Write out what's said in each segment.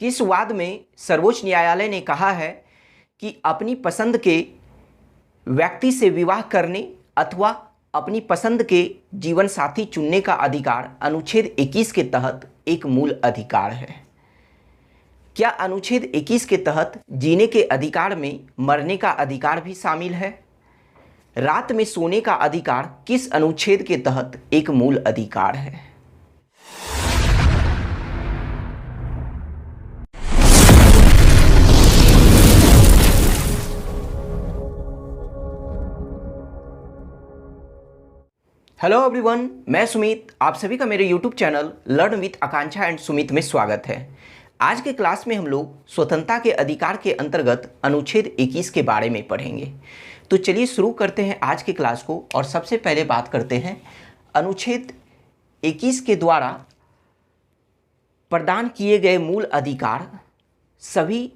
किस वाद में सर्वोच्च न्यायालय ने कहा है कि अपनी पसंद के व्यक्ति से विवाह करने अथवा अपनी पसंद के जीवन साथी चुनने का अधिकार अनुच्छेद 21 के तहत एक मूल अधिकार है? क्या अनुच्छेद 21 के तहत जीने के अधिकार में मरने का अधिकार भी शामिल है? रात में सोने का अधिकार किस अनुच्छेद के तहत एक मूल अधिकार है? हेलो एवरीवन, मैं सुमित, आप सभी का मेरे YouTube channel learn with Akanksha and Sumit में स्वागत है। आज के क्लास में हम लोग स्वतंत्रता के अधिकार के अंतर्गत अनुच्छेद 21 के बारे में पढ़ेंगे। तो चलिए शुरू करते हैं आज के क्लास को और सबसे पहले बात करते हैं अनुच्छेद 21 के द्वारा प्रदान किए गए मूल अधिकार सभी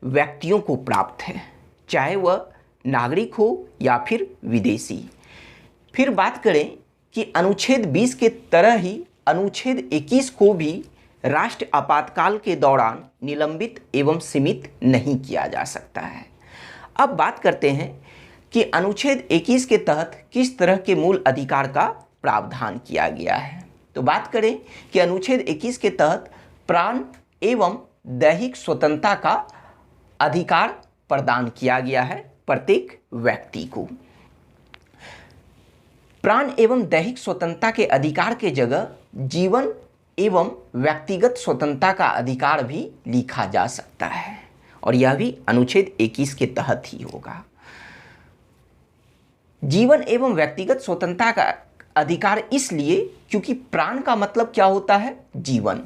व्यक्तियों को प्राप्त है, चाहे वह नागरिक हो या फिर विदेशी। फिर बात करें कि अनुच्छेद 20 के तरह ही अनुच्छेद 21 को भी राष्ट्र आपातकाल के दौरान निलंबित एवं सीमित नहीं किया जा सकता है। अब बात करते हैं कि अनुच्छेद 21 के तहत किस तरह के मूल अधिकार का प्रावधान किया गया है। तो बात करें कि अनुच्छेद 21 के तहत प्राण एवं दैहिक स्वतंत्रता का अधिकार प्रदान किया गया है प्रत्येक व्यक्ति को। प्राण एवं दैहिक स्वतंत्रता के अधिकार के जगह जीवन एवं व्यक्तिगत स्वतंत्रता का अधिकार भी लिखा जा सकता है और यह भी अनुच्छेद 21 के तहत ही होगा। जीवन एवं व्यक्तिगत स्वतंत्रता का अधिकार इसलिए क्योंकि प्राण का मतलब क्या होता है? जीवन।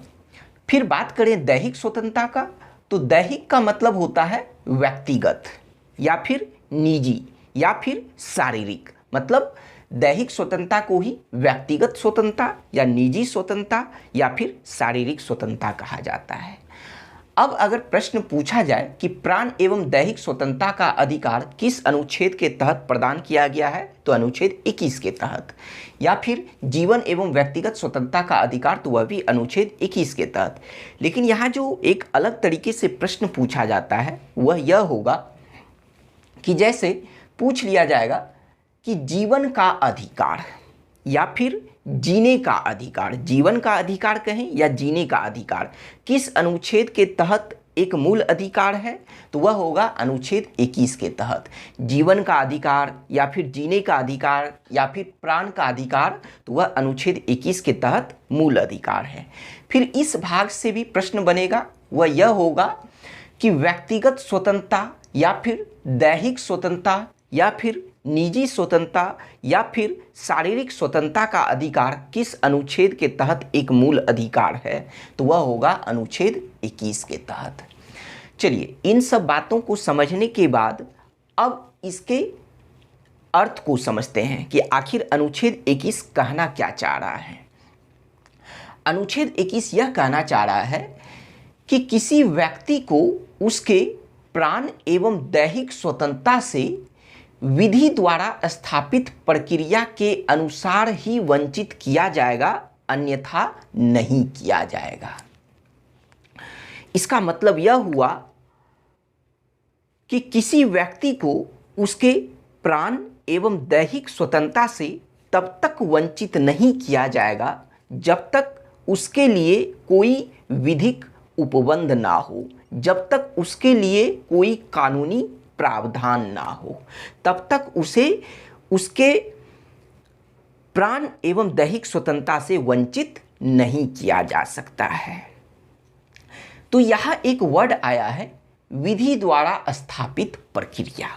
फिर बात करें दैहिक स्वतंत्रता का, तो दैहिक का मतलब होता है व्यक्तिगत या फिर निजी या फिर शारीरिक। मतलब दैहिक स्वतंत्रता को ही व्यक्तिगत स्वतंत्रता या निजी स्वतंत्रता या फिर शारीरिक स्वतंत्रता कहा जाता है। अब अगर प्रश्न पूछा जाए कि प्राण एवं दैहिक स्वतंत्रता का अधिकार किस अनुच्छेद के तहत प्रदान किया गया है, तो अनुच्छेद 21 के तहत। या फिर जीवन एवं व्यक्तिगत स्वतंत्रता का अधिकार, तो वह भी अनुच्छेद 21 के तहत। लेकिन यहाँ जो एक अलग तरीके से प्रश्न पूछा जाता है वह यह होगा कि जैसे पूछ लिया जाएगा कि जीवन का अधिकार या फिर जीने का अधिकार, जीवन का अधिकार कहें या जीने का अधिकार, किस अनुच्छेद के तहत एक मूल अधिकार है, तो वह होगा अनुच्छेद 21 के तहत। जीवन का अधिकार या फिर जीने का अधिकार या फिर प्राण का अधिकार, तो वह अनुच्छेद 21 के तहत मूल अधिकार है। फिर इस भाग से भी प्रश्न बनेगा, वह यह होगा कि व्यक्तिगत स्वतंत्रता या फिर दैहिक स्वतंत्रता या फिर निजी स्वतंत्रता या फिर शारीरिक स्वतंत्रता का अधिकार किस अनुच्छेद के तहत एक मूल अधिकार है, तो वह होगा अनुच्छेद 21 के तहत। चलिए, इन सब बातों को समझने के बाद अब इसके अर्थ को समझते हैं कि आखिर अनुच्छेद 21 कहना क्या चाह रहा है। अनुच्छेद 21 यह कहना चाह रहा है कि किसी व्यक्ति को उसके प्राण एवं दैहिक स्वतंत्रता से विधि द्वारा स्थापित प्रक्रिया के अनुसार ही वंचित किया जाएगा, अन्यथा नहीं किया जाएगा। इसका मतलब यह हुआ कि किसी व्यक्ति को उसके प्राण एवं दैहिक स्वतंत्रता से तब तक वंचित नहीं किया जाएगा जब तक उसके लिए कोई विधिक उपबंध ना हो, जब तक उसके लिए कोई कानूनी प्रावधान ना हो, तब तक उसे उसके प्राण एवं दैहिक स्वतंत्रता से वंचित नहीं किया जा सकता है। तो यहाँ एक वर्ड आया है, विधि द्वारा स्थापित प्रक्रिया।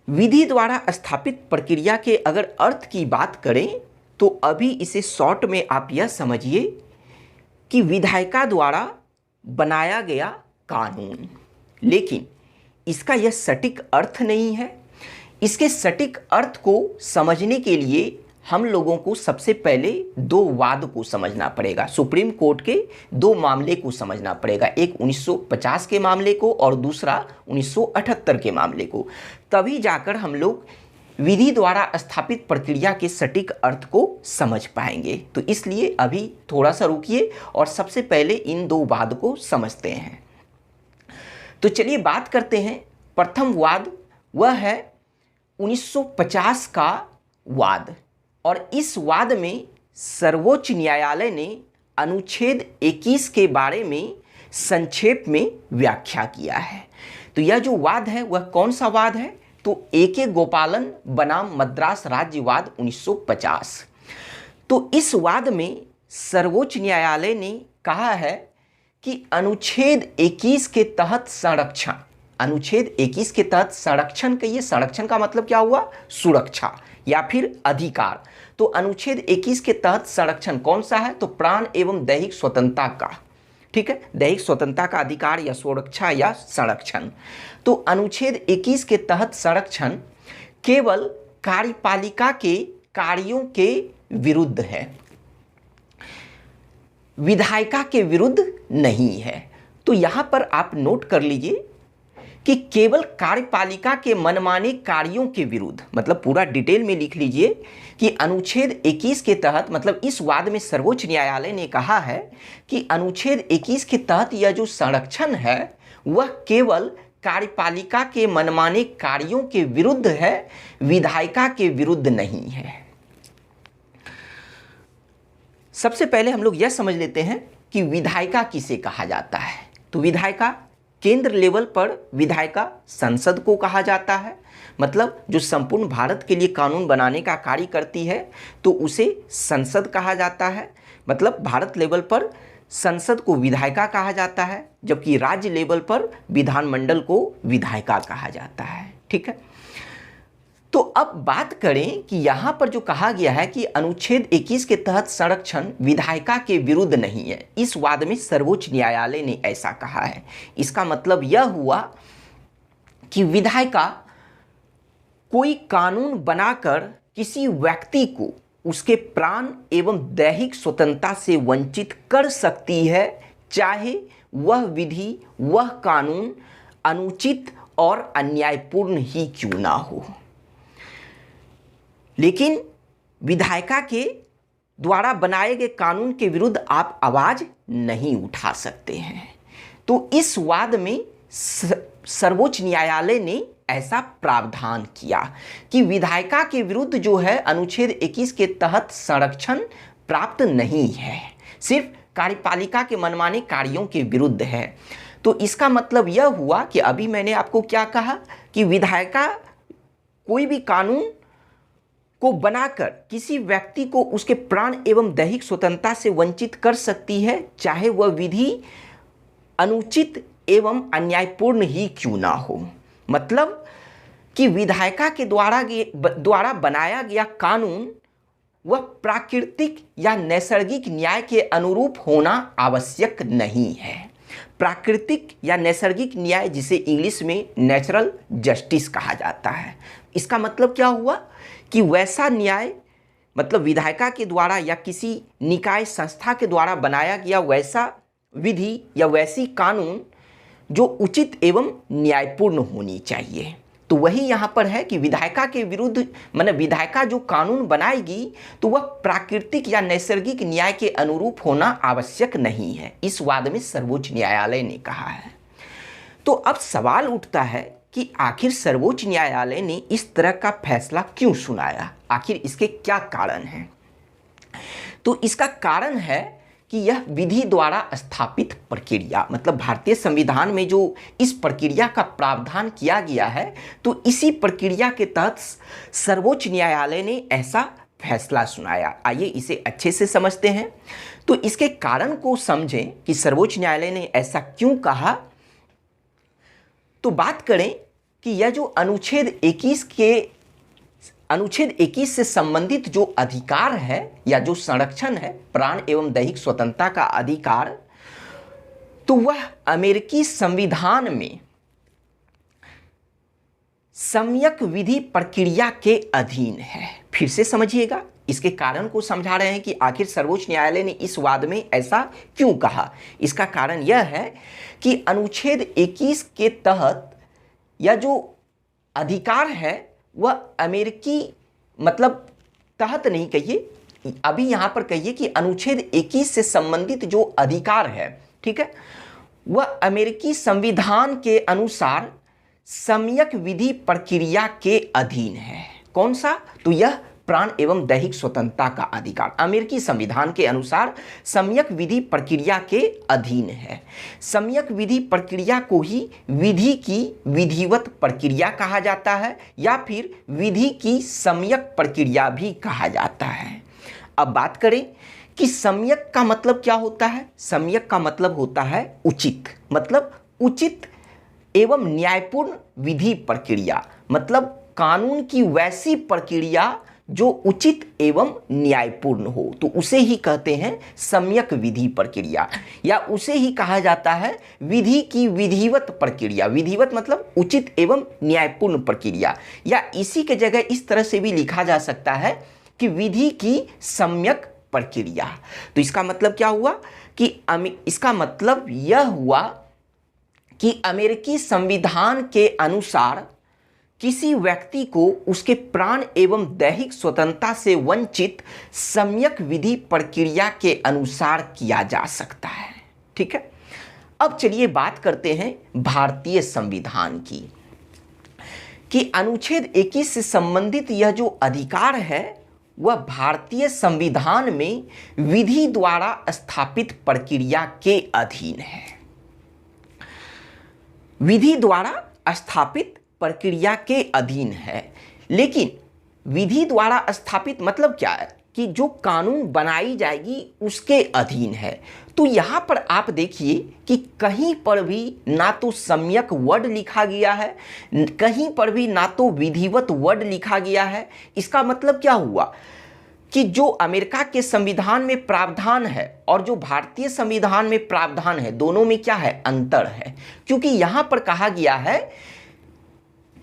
विधि द्वारा स्थापित प्रक्रिया के अगर अर्थ की बात करें तो अभी इसे शॉर्ट में आप यह समझिए कि विधायिका द्वारा बनाया गया कानून। लेकिन इसका यह सटीक अर्थ नहीं है। इसके सटीक अर्थ को समझने के लिए हम लोगों को सबसे पहले दो वाद को समझना पड़ेगा। सुप्रीम कोर्ट के दो मामले को समझना पड़ेगा, एक 1950 के मामले को और दूसरा 1978 के मामले को। तभी जाकर हम लोग विधि द्वारा स्थापित प्रक्रिया के सटीक अर्थ को समझ पाएंगे। तो इसलिए अभी थोड़ा सा रुकिए और सबसे पहले इन दो वाद को समझते हैं। तो चलिए बात करते हैं। प्रथम वाद वह है 1950 का वाद, और इस वाद में सर्वोच्च न्यायालय ने अनुच्छेद 21 के बारे में संक्षेप में व्याख्या किया है। तो यह जो वाद है वह कौन सा वाद है? तो ए.के. गोपालन बनाम मद्रास राज्यवाद 1950। तो इस वाद में सर्वोच्च न्यायालय ने कहा है कि अनुच्छेद 21 के तहत संरक्षण, अनुच्छेद 21 के तहत संरक्षण कहिए, संरक्षण का मतलब क्या हुआ? सुरक्षा या फिर अधिकार। तो अनुच्छेद 21 के तहत संरक्षण कौन सा है? तो प्राण एवं दैहिक स्वतंत्रता का, ठीक है, दैहिक स्वतंत्रता का अधिकार या सुरक्षा या संरक्षण। तो अनुच्छेद 21 के तहत संरक्षण केवल कार्यपालिका के कार्यों के विरुद्ध है, विधायिका के विरुद्ध नहीं है। तो यहां पर आप नोट कर लीजिए कि केवल कार्यपालिका के मनमाने कार्यों के विरुद्ध, मतलब पूरा डिटेल में लिख लीजिए कि अनुच्छेद 21 के तहत, मतलब इस वाद में सर्वोच्च न्यायालय ने कहा है कि अनुच्छेद 21 के तहत यह जो संरक्षण है वह केवल कार्यपालिका के मनमाने कार्यों के विरुद्ध है, विधायिका के विरुद्ध नहीं है। सबसे पहले हम लोग यह समझ लेते हैं कि विधायिका किसे कहा जाता है। तो विधायिका केंद्र लेवल पर विधायिका संसद को कहा जाता है, मतलब जो संपूर्ण भारत के लिए कानून बनाने का कार्य करती है तो उसे संसद कहा जाता है। मतलब भारत लेवल पर संसद को विधायिका कहा जाता है, जबकि राज्य लेवल पर विधानमंडल को विधायिका कहा जाता है। ठीक है, तो अब बात करें कि यहाँ पर जो कहा गया है कि अनुच्छेद 21 के तहत संरक्षण विधायिका के विरुद्ध नहीं है, इस वाद में सर्वोच्च न्यायालय ने ऐसा कहा है। इसका मतलब यह हुआ कि विधायिका कोई कानून बनाकर किसी व्यक्ति को उसके प्राण एवं दैहिक स्वतंत्रता से वंचित कर सकती है, चाहे वह विधि, वह कानून अनुचित और अन्यायपूर्ण ही क्यों ना हो। लेकिन विधायिका के द्वारा बनाए गए कानून के विरुद्ध आप आवाज नहीं उठा सकते हैं। तो इस वाद में सर्वोच्च न्यायालय ने ऐसा प्रावधान किया कि विधायिका के विरुद्ध जो है अनुच्छेद 21 के तहत संरक्षण प्राप्त नहीं है, सिर्फ कार्यपालिका के मनमाने कार्यों के विरुद्ध है। तो इसका मतलब यह हुआ कि अभी मैंने आपको क्या कहा कि विधायिका कोई भी कानून को बनाकर किसी व्यक्ति को उसके प्राण एवं दैहिक स्वतंत्रता से वंचित कर सकती है, चाहे वह विधि अनुचित एवं अन्यायपूर्ण ही क्यों ना हो। मतलब कि विधायिका के द्वारा बनाया गया कानून वह प्राकृतिक या नैसर्गिक न्याय के अनुरूप होना आवश्यक नहीं है। प्राकृतिक या नैसर्गिक न्याय, जिसे इंग्लिश में नेचुरल जस्टिस कहा जाता है, इसका मतलब क्या हुआ कि वैसा न्याय, मतलब विधायिका के द्वारा या किसी निकाय संस्था के द्वारा बनाया गया वैसा विधि या वैसी कानून जो उचित एवं न्यायपूर्ण होनी चाहिए। तो वही यहाँ पर है कि विधायिका के विरुद्ध, मतलब विधायिका जो कानून बनाएगी तो वह प्राकृतिक या नैसर्गिक न्याय के अनुरूप होना आवश्यक नहीं है, इस वाद में सर्वोच्च न्यायालय ने कहा है। तो अब सवाल उठता है कि आखिर सर्वोच्च न्यायालय ने इस तरह का फैसला क्यों सुनाया, आखिर इसके क्या कारण हैं। तो इसका कारण है कि यह विधि द्वारा स्थापित प्रक्रिया, मतलब भारतीय संविधान में जो इस प्रक्रिया का प्रावधान किया गया है, तो इसी प्रक्रिया के तहत सर्वोच्च न्यायालय ने ऐसा फैसला सुनाया। आइए इसे अच्छे से समझते हैं। तो इसके कारण को समझें कि सर्वोच्च न्यायालय ने ऐसा क्यों कहा। तो बात करें कि यह जो अनुच्छेद 21 से संबंधित जो अधिकार है या जो संरक्षण है प्राण एवं दैहिक स्वतंत्रता का अधिकार, तो वह अमेरिकी संविधान में सम्यक विधि प्रक्रिया के अधीन है। फिर से समझिएगा, इसके कारण को समझा रहे हैं कि आखिर सर्वोच्च न्यायालय ने इस वाद में ऐसा क्यों कहा। इसका कारण यह है कि अनुच्छेद 21 के तहत यह जो अधिकार है वह अमेरिकी मतलब तहत नहीं कहिए, अभी यहाँ पर कहिए कि अनुच्छेद 21 से संबंधित जो अधिकार है, ठीक है, वह अमेरिकी संविधान के अनुसार सम्यक विधि प्रक्रिया के अधीन है। कौन सा? तो यह प्राण एवं दैहिक स्वतंत्रता का अधिकार अमेरिकी संविधान के अनुसार सम्यक विधि प्रक्रिया के अधीन है। सम्यक विधि प्रक्रिया को ही विधि की विधिवत प्रक्रिया कहा जाता है या फिर विधि की सम्यक प्रक्रिया भी कहा जाता है। अब बात करें कि सम्यक का मतलब क्या होता है। सम्यक का मतलब होता है उचित, मतलब उचित एवं न्यायपूर्ण विधि प्रक्रिया, मतलब कानून की वैसी प्रक्रिया जो उचित एवं न्यायपूर्ण हो, तो उसे ही कहते हैं सम्यक विधि प्रक्रिया, या उसे ही कहा जाता है विधि की विधिवत प्रक्रिया। विधिवत मतलब उचित एवं न्यायपूर्ण प्रक्रिया, या इसी के जगह इस तरह से भी लिखा जा सकता है कि विधि की सम्यक प्रक्रिया। तो इसका मतलब क्या हुआ कि इसका मतलब यह हुआ कि अमेरिकी संविधान के अनुसार किसी व्यक्ति को उसके प्राण एवं दैहिक स्वतंत्रता से वंचित सम्यक विधि प्रक्रिया के अनुसार किया जा सकता है। ठीक है, अब चलिए बात करते हैं भारतीय संविधान की, कि अनुच्छेद 21 से संबंधित यह जो अधिकार है वह भारतीय संविधान में विधि द्वारा स्थापित प्रक्रिया के अधीन है। विधि द्वारा स्थापित प्रक्रिया के अधीन है, लेकिन विधि द्वारा स्थापित मतलब क्या है कि जो कानून बनाई जाएगी उसके अधीन है। तो यहाँ पर आप देखिए कि कहीं पर भी ना तो सम्यक वर्ड लिखा गया है, कहीं पर भी ना तो विधिवत वर्ड लिखा गया है। इसका मतलब क्या हुआ कि जो अमेरिका के संविधान में प्रावधान है और जो भारतीय संविधान में प्रावधान है, दोनों में क्या है? अंतर है। क्योंकि यहाँ पर कहा गया है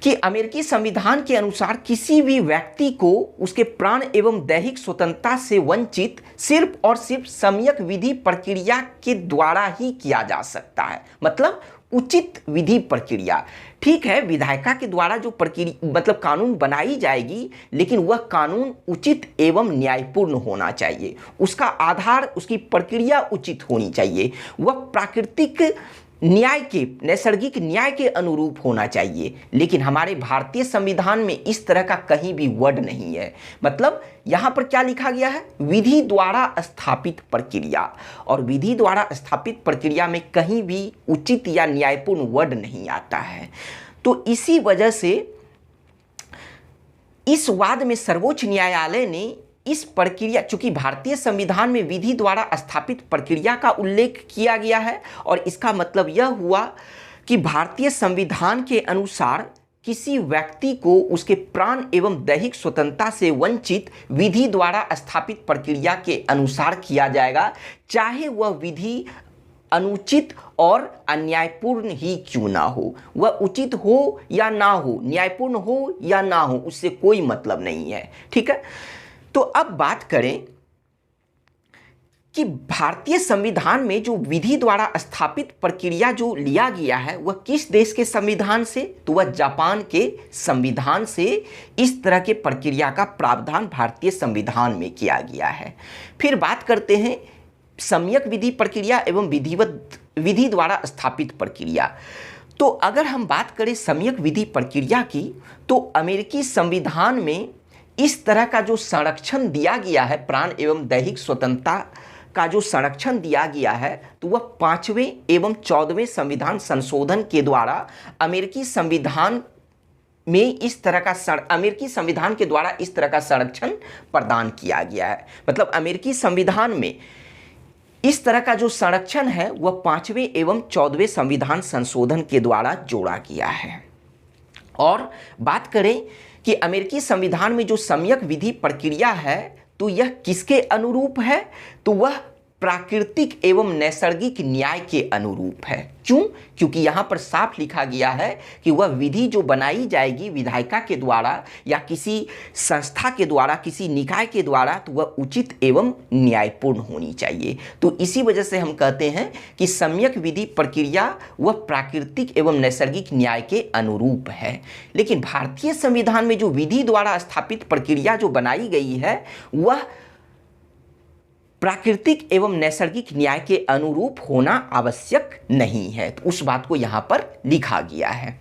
कि अमेरिकी संविधान के अनुसार किसी भी व्यक्ति को उसके प्राण एवं दैहिक स्वतंत्रता से वंचित सिर्फ और सिर्फ सम्यक विधि प्रक्रिया के द्वारा ही किया जा सकता है, मतलब उचित विधि प्रक्रिया। ठीक है, विधायिका के द्वारा जो प्रक्रिया मतलब कानून बनाई जाएगी, लेकिन वह कानून उचित एवं न्यायपूर्ण होना चाहिए, उसका आधार उसकी प्रक्रिया उचित होनी चाहिए, वह प्राकृतिक न्याय के नैसर्गिक न्याय के अनुरूप होना चाहिए। लेकिन हमारे भारतीय संविधान में इस तरह का कहीं भी वर्ड नहीं है। मतलब यहाँ पर क्या लिखा गया है? विधि द्वारा स्थापित प्रक्रिया, और विधि द्वारा स्थापित प्रक्रिया में कहीं भी उचित या न्यायपूर्ण वर्ड नहीं आता है। तो इसी वजह से इस वाद में सर्वोच्च न्यायालय ने इस प्रक्रिया, चूंकि भारतीय संविधान में विधि द्वारा स्थापित प्रक्रिया का उल्लेख किया गया है, और इसका मतलब यह हुआ कि भारतीय संविधान के अनुसार किसी व्यक्ति को उसके प्राण एवं दैहिक स्वतंत्रता से वंचित विधि द्वारा स्थापित प्रक्रिया के अनुसार किया जाएगा, चाहे वह विधि अनुचित और अन्यायपूर्ण ही क्यों ना हो। वह उचित हो या ना हो, न्यायपूर्ण हो या ना हो, उससे कोई मतलब नहीं है। ठीक है, तो अब बात करें कि भारतीय संविधान में जो विधि द्वारा स्थापित प्रक्रिया जो लिया गया है वह किस देश के संविधान से? तो वह जापान के संविधान से इस तरह के प्रक्रिया का प्रावधान भारतीय संविधान में किया गया है। फिर बात करते हैं सम्यक विधि प्रक्रिया एवं विधि द्वारा स्थापित प्रक्रिया। तो अगर हम बात करें सम्यक विधि प्रक्रिया की, तो अमेरिकी संविधान में इस तरह का जो संरक्षण दिया गया है, प्राण एवं दैहिक स्वतंत्रता का जो संरक्षण दिया गया है, तो वह 5वें एवं 14वें संविधान संशोधन के द्वारा अमेरिकी संविधान में इस तरह का अमेरिकी संविधान के द्वारा इस तरह का संरक्षण प्रदान किया गया है। मतलब अमेरिकी संविधान में इस तरह का जो संरक्षण है वह 5वें एवं 14वें संविधान संशोधन के द्वारा जोड़ा गया है। और बात करें कि अमेरिकी संविधान में जो सम्यक विधि प्रक्रिया है, तो यह किसके अनुरूप है? तो वह प्राकृतिक एवं नैसर्गिक न्याय के अनुरूप है। क्यों? क्योंकि यहाँ पर साफ लिखा गया है कि वह विधि जो बनाई जाएगी विधायिका के द्वारा या किसी संस्था के द्वारा, किसी निकाय के द्वारा, तो वह उचित एवं न्यायपूर्ण होनी चाहिए। तो इसी वजह से हम कहते हैं कि सम्यक विधि प्रक्रिया वह प्राकृतिक एवं नैसर्गिक न्याय के अनुरूप है। लेकिन भारतीय संविधान में जो विधि द्वारा स्थापित प्रक्रिया जो बनाई गई है वह प्राकृतिक एवं नैसर्गिक न्याय के अनुरूप होना आवश्यक नहीं है। तो उस बात को यहां पर लिखा गया है।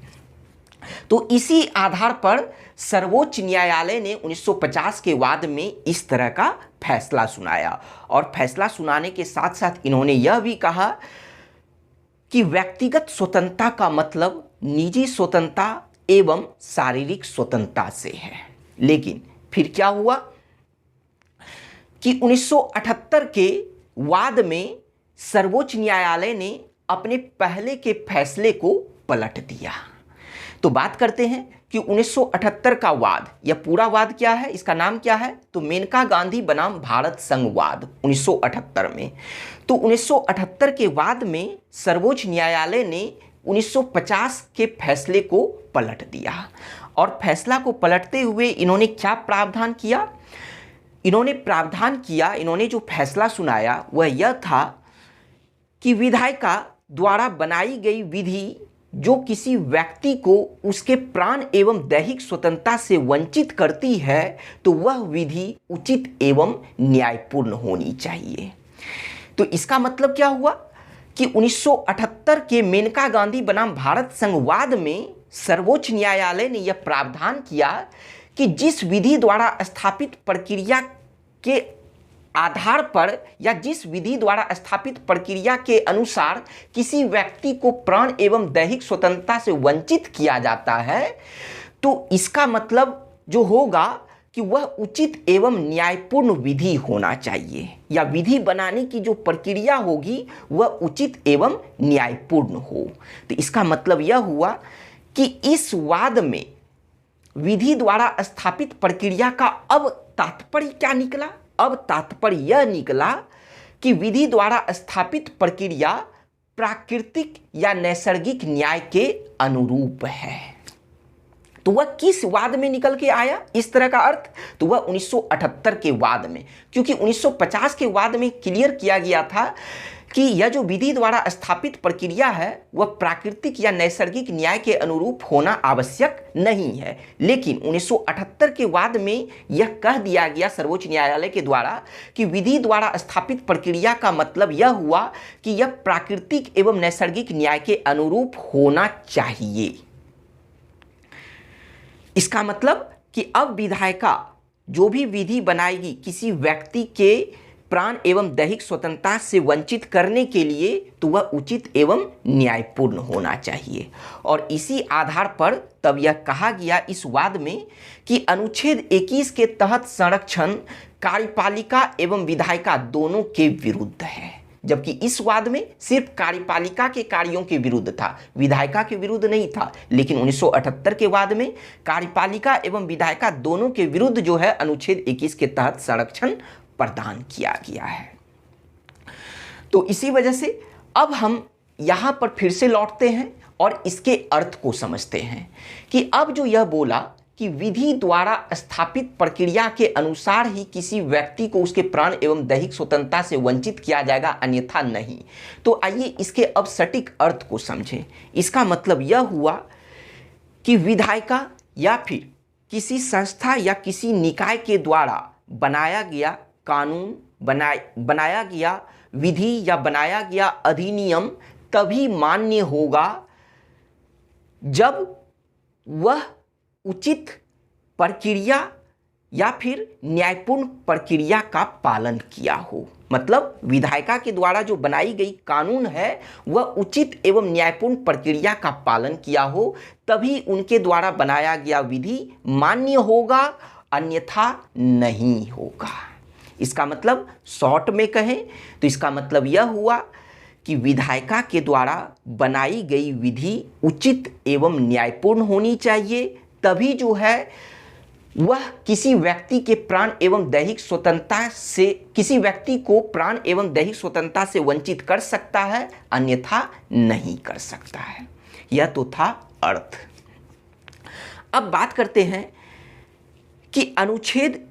तो इसी आधार पर सर्वोच्च न्यायालय ने 1950 के वाद में इस तरह का फैसला सुनाया और फैसला सुनाने के साथ साथ इन्होंने यह भी कहा कि व्यक्तिगत स्वतंत्रता का मतलब निजी स्वतंत्रता एवं शारीरिक स्वतंत्रता से है। लेकिन फिर क्या हुआ कि 1978 के वाद में सर्वोच्च न्यायालय ने अपने पहले के फैसले को पलट दिया। तो बात करते हैं कि 1978 का वाद, यह पूरा वाद क्या है, इसका नाम क्या है, तो मेनका गांधी बनाम भारत संघ वाद 1978 में। तो 1978 के वाद में सर्वोच्च न्यायालय ने 1950 के फैसले को पलट दिया और फैसला को पलटते हुए इन्होंने क्या प्रावधान किया, इन्होंने जो फैसला सुनाया वह यह था कि विधायिका द्वारा बनाई गई विधि जो किसी व्यक्ति को उसके प्राण एवं दैहिक स्वतंत्रता से वंचित करती है तो वह विधि उचित एवं न्यायपूर्ण होनी चाहिए। तो इसका मतलब क्या हुआ कि 1978 के मेनका गांधी बनाम भारत संघ वाद में सर्वोच्च न्यायालय ने यह प्रावधान किया कि जिस विधि द्वारा स्थापित प्रक्रिया के आधार पर या जिस विधि द्वारा स्थापित प्रक्रिया के अनुसार किसी व्यक्ति को प्राण एवं दैहिक स्वतंत्रता से वंचित किया जाता है तो इसका मतलब जो होगा कि वह उचित एवं न्यायपूर्ण विधि होना चाहिए या विधि बनाने की जो प्रक्रिया होगी वह उचित एवं न्यायपूर्ण हो। तो इसका मतलब यह हुआ कि इस वाद में विधि द्वारा स्थापित प्रक्रिया का अब तात्पर्य क्या निकला, अब तात्पर्य यह निकला कि विधि द्वारा स्थापित प्रक्रिया प्राकृतिक या नैसर्गिक न्याय के अनुरूप है। तो वह किस वाद में निकल के आया इस तरह का अर्थ, तो वह 1978 के वाद में, क्योंकि 1950 के वाद में क्लियर किया गया था कि यह जो विधि द्वारा स्थापित प्रक्रिया है वह प्राकृतिक या नैसर्गिक न्याय के अनुरूप होना आवश्यक नहीं है। लेकिन 1978 के वाद में यह कह दिया गया सर्वोच्च न्यायालय के द्वारा कि विधि द्वारा स्थापित प्रक्रिया का मतलब यह हुआ कि यह प्राकृतिक एवं नैसर्गिक न्याय के अनुरूप होना चाहिए। इसका मतलब कि अब विधायिका जो भी विधि बनाएगी किसी व्यक्ति के प्राण एवं दैहिक स्वतंत्रता से वंचित करने के लिए तो वह उचित एवं न्यायपूर्ण होना चाहिए। और इसी आधार पर तब यह कहा गया इस वाद में कि अनुच्छेद 21 के तहत संरक्षण कार्यपालिका एवं विधायिका दोनों के विरुद्ध है, जबकि इस वाद में सिर्फ कार्यपालिका के कार्यों के विरुद्ध था, विधायिका के विरुद्ध नहीं था। लेकिन 1978 के वाद में कार्यपालिका एवं विधायिका दोनों के विरुद्ध जो है अनुच्छेद 21 के तहत संरक्षण प्रदान किया गया है। तो इसी वजह से अब हम यहां पर फिर से लौटते हैं और इसके अर्थ को समझते हैं कि अब जो यह बोला कि विधि द्वारा स्थापित प्रक्रिया के अनुसार ही किसी व्यक्ति को उसके प्राण एवं दैहिक स्वतंत्रता से वंचित किया जाएगा, अन्यथा नहीं। तो आइए इसके अब सटीक अर्थ को समझें। इसका मतलब यह हुआ कि विधायिका या फिर किसी संस्था या किसी निकाय के द्वारा बनाया गया कानून, बनाया गया विधि या बनाया गया अधिनियम तभी मान्य होगा जब वह उचित प्रक्रिया या फिर न्यायपूर्ण प्रक्रिया का पालन किया हो। मतलब विधायिका के द्वारा जो बनाई गई कानून है वह उचित एवं न्यायपूर्ण प्रक्रिया का पालन किया हो, तभी उनके द्वारा बनाया गया विधि मान्य होगा, अन्यथा नहीं होगा। इसका मतलब शॉर्ट में कहें तो इसका मतलब यह हुआ कि विधायिका के द्वारा बनाई गई विधि उचित एवं न्यायपूर्ण होनी चाहिए, तभी जो है वह किसी व्यक्ति के प्राण एवं दैहिक स्वतंत्रता से किसी व्यक्ति को प्राण एवं दैहिक स्वतंत्रता से वंचित कर सकता है, अन्यथा नहीं कर सकता है। यह तो था अर्थ। अब बात करते हैं कि अनुच्छेद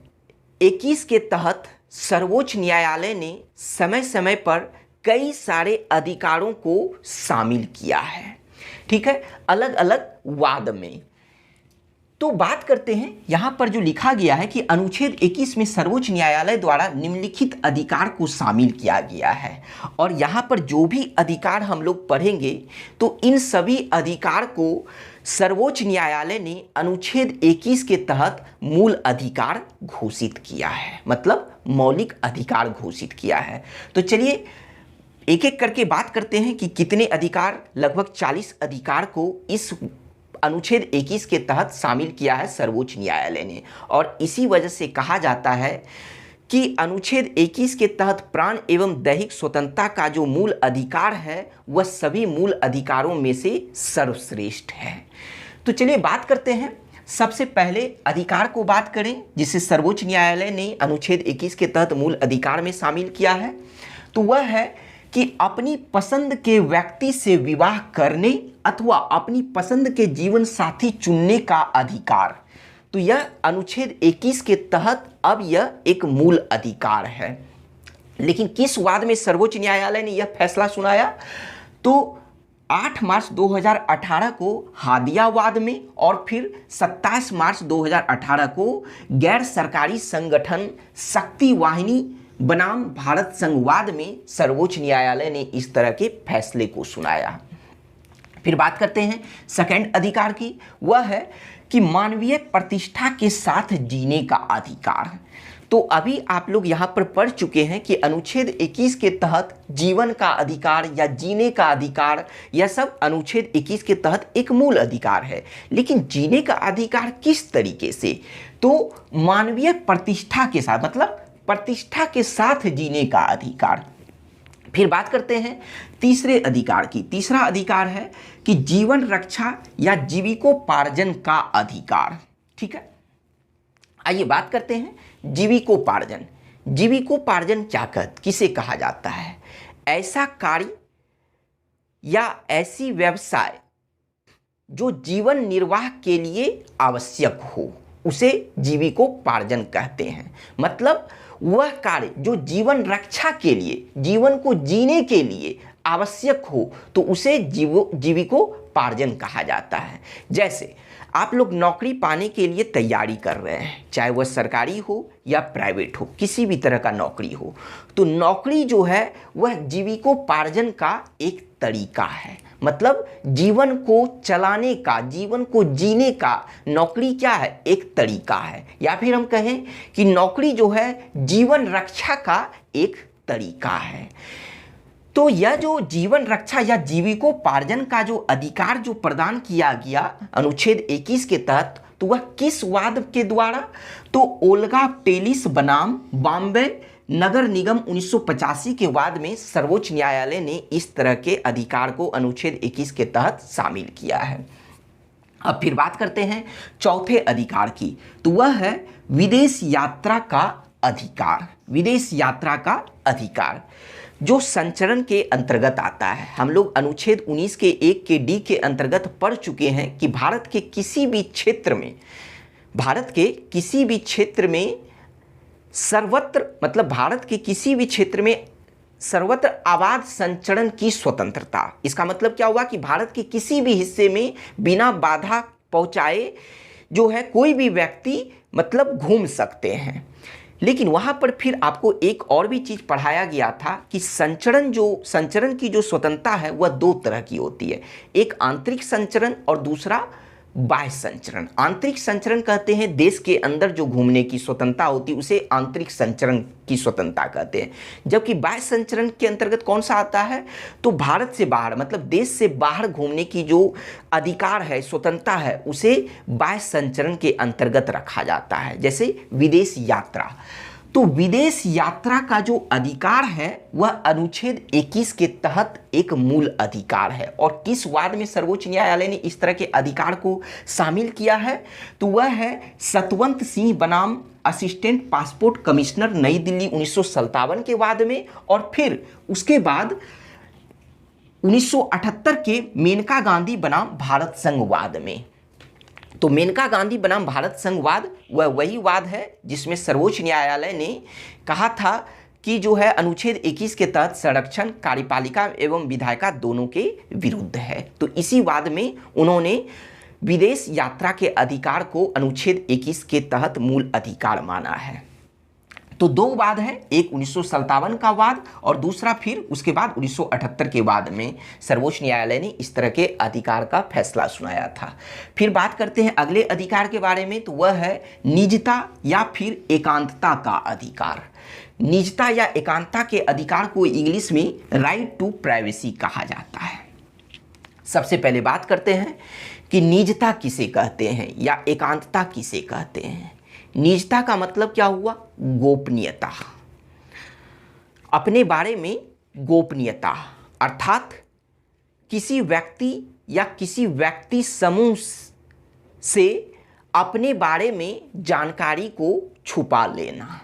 21 के तहत सर्वोच्च न्यायालय ने समय समय पर कई सारे अधिकारों को शामिल किया है, ठीक है, अलग अलग वाद में। तो बात करते हैं यहां पर जो लिखा गया है कि अनुच्छेद 21 में सर्वोच्च न्यायालय द्वारा निम्नलिखित अधिकार को शामिल किया गया है। और यहां पर जो भी अधिकार हम लोग पढ़ेंगे तो इन सभी अधिकार को सर्वोच्च न्यायालय ने अनुच्छेद 21 के तहत मूल अधिकार घोषित किया है, मतलब मौलिक अधिकार घोषित किया है। तो चलिए एक एक करके बात करते हैं कि कितने अधिकार, लगभग 40 अधिकार को इस अनुच्छेद 21 के तहत शामिल किया है सर्वोच्च न्यायालय ने। और इसी वजह से कहा जाता है कि अनुच्छेद 21 के तहत प्राण एवं दैहिक स्वतंत्रता का जो मूल अधिकार है वह सभी मूल अधिकारों में से सर्वश्रेष्ठ है। तो चलिए बात करते हैं, सबसे पहले अधिकार को बात करें जिसे सर्वोच्च न्यायालय ने अनुच्छेद 21 के तहत मूल अधिकार में शामिल किया है। तो वह है कि अपनी पसंद के व्यक्ति से विवाह करने अथवा अपनी पसंद के जीवन साथी चुनने का अधिकार। तो यह अनुच्छेद 21 के तहत अब यह एक मूल अधिकार है। लेकिन किस वाद में सर्वोच्च न्यायालय ने यह फैसला सुनाया? तो 8 मार्च 2018 को हादिया वाद में और फिर 27 मार्च 2018 को गैर सरकारी संगठन शक्ति वाहिनी बनाम भारत संघवाद में सर्वोच्च न्यायालय ने इस तरह के फैसले को सुनाया। फिर बात करते हैं सेकंड अधिकार की, वह है कि मानवीय प्रतिष्ठा के साथ जीने का अधिकार। तो अभी आप लोग यहाँ पर पढ़ चुके हैं कि अनुच्छेद 21 के तहत जीवन का अधिकार या जीने का अधिकार, यह सब अनुच्छेद 21 के तहत एक मूल अधिकार है। लेकिन जीने का अधिकार किस तरीके से? तो मानवीय प्रतिष्ठा के साथ, मतलब प्रतिष्ठा के साथ जीने का अधिकार। फिर बात करते हैं तीसरे अधिकार की। तीसरा अधिकार है कि जीवन रक्षा या जीविकोपार्जन का अधिकार, ठीक है। आइए बात करते हैं जीविकोपार्जन। जीविकोपार्जन किसे कहा जाता है? ऐसा कार्य या ऐसी व्यवसाय जो जीवन निर्वाह के लिए आवश्यक हो, उसे जीविकोपार्जन कहते हैं। मतलब वह कार्य जो जीवन रक्षा के लिए, जीवन को जीने के लिए आवश्यक हो, तो उसे जीविकोपार्जन कहा जाता है। जैसे आप लोग नौकरी पाने के लिए तैयारी कर रहे हैं, चाहे वह सरकारी हो या प्राइवेट हो, किसी भी तरह का नौकरी हो, तो नौकरी जो है वह जीविकोपार्जन का एक तरीका है। मतलब जीवन को चलाने का, जीवन को जीने का नौकरी क्या है? एक तरीका है। या फिर हम कहें कि नौकरी जो है जीवन रक्षा का एक तरीका है। तो यह जो जीवन रक्षा या जीविकोपार्जन का जो अधिकार जो प्रदान किया गया अनुच्छेद 21 के तहत, तो वह किस वाद के द्वारा? तो ओल्गा टेलिस बनाम बॉम्बे नगर निगम 1985 के वाद में सर्वोच्च न्यायालय ने इस तरह के अधिकार को अनुच्छेद 21 के तहत शामिल किया है। अब फिर बात करते हैं चौथे अधिकार की, तो वह है विदेश यात्रा का अधिकार। विदेश यात्रा का अधिकार जो संचरण के अंतर्गत आता है। हम लोग अनुच्छेद 19 के 1 के डी के अंतर्गत पढ़ चुके हैं कि भारत के किसी भी क्षेत्र में सर्वत्र, मतलब भारत के किसी भी क्षेत्र में सर्वत्र आबाद संचरण की स्वतंत्रता। इसका मतलब क्या हुआ कि भारत के किसी भी हिस्से में बिना बाधा पहुंचाए जो है कोई भी व्यक्ति मतलब घूम सकते हैं। लेकिन वहाँ पर फिर आपको एक और भी चीज़ पढ़ाया गया था कि संचरण की जो स्वतंत्रता है वह दो तरह की होती है, एक आंतरिक संचरण और दूसरा बाह्य संचरण। आंतरिक संचरण कहते हैं देश के अंदर जो घूमने की स्वतंत्रता होती है उसे आंतरिक संचरण की स्वतंत्रता कहते हैं। जबकि बाह्य संचरण के अंतर्गत कौन सा आता है? तो भारत से बाहर, मतलब देश से बाहर घूमने की जो अधिकार है, स्वतंत्रता है, उसे बाह्य संचरण के अंतर्गत रखा जाता है, जैसे विदेश यात्रा। तो विदेश यात्रा का जो अधिकार है वह अनुच्छेद 21 के तहत एक मूल अधिकार है। और किस वाद में सर्वोच्च न्यायालय ने इस तरह के अधिकार को शामिल किया है, तो वह है सतवंत सिंह बनाम असिस्टेंट पासपोर्ट कमिश्नर नई दिल्ली 1957 के वाद में, और फिर उसके बाद 1978 के मेनका गांधी बनाम भारत संघ वाद में। तो मेनका गांधी बनाम भारत संघ वाद वह वही वाद है जिसमें सर्वोच्च न्यायालय ने कहा था कि जो है अनुच्छेद 21 के तहत संरक्षण कार्यपालिका एवं विधायिका दोनों के विरुद्ध है। तो इसी वाद में उन्होंने विदेश यात्रा के अधिकार को अनुच्छेद 21 के तहत मूल अधिकार माना है। तो दो वाद है, एक 1957 का वाद और दूसरा फिर उसके बाद 1978 के वाद में सर्वोच्च न्यायालय ने इस तरह के अधिकार का फैसला सुनाया था। फिर बात करते हैं अगले अधिकार के बारे में, तो वह है निजता या फिर एकांतता का अधिकार। निजता या एकांतता के अधिकार को इंग्लिश में राइट टू प्राइवेसी कहा जाता है। सबसे पहले बात करते हैं कि निजता किसे कहते हैं या एकांतता किसे कहते हैं। निजता का मतलब क्या हुआ? गोपनीयता, अपने बारे में गोपनीयता, अर्थात किसी व्यक्ति या किसी व्यक्ति समूह से अपने बारे में जानकारी को छुपा लेना,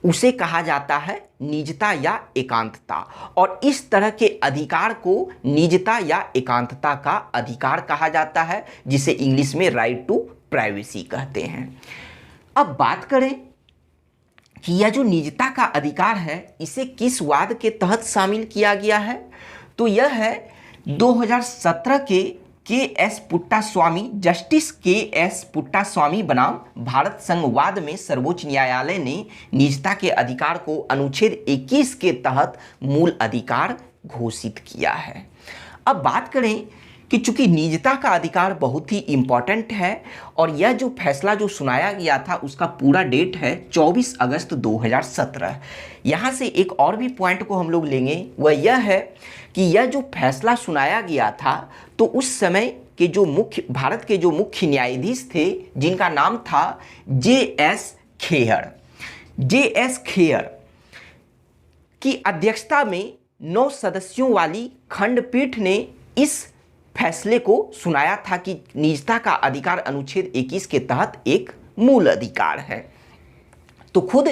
उसे कहा जाता है निजता या एकांतता। और इस तरह के अधिकार को निजता या एकांतता का अधिकार कहा जाता है, जिसे इंग्लिश में राइट टू प्राइवेसी कहते हैं। अब बात करें कि यह जो निजता का अधिकार है इसे किस वाद के तहत शामिल किया गया है, तो यह है 2017 के एस पुट्टास्वामी, जस्टिस के एस पुट्टास्वामी बनाम भारत संघ वाद में सर्वोच्च न्यायालय ने निजता के अधिकार को अनुच्छेद 21 के तहत मूल अधिकार घोषित किया है। अब बात करें कि चूंकि निजता का अधिकार बहुत ही इम्पॉर्टेंट है और यह जो फैसला जो सुनाया गया था उसका पूरा डेट है 24 अगस्त 2017। यहाँ से एक और भी पॉइंट को हम लोग लेंगे, वह यह है कि यह जो फैसला सुनाया गया था तो उस समय के जो भारत के जो मुख्य न्यायाधीश थे जिनका नाम था जे.एस. खेयर, जे.एस. खेयर की अध्यक्षता में 9 सदस्यों वाली खंडपीठ ने इस फैसले को सुनाया था कि निजता का अधिकार अनुच्छेद 21 के तहत एक मूल अधिकार है। तो खुद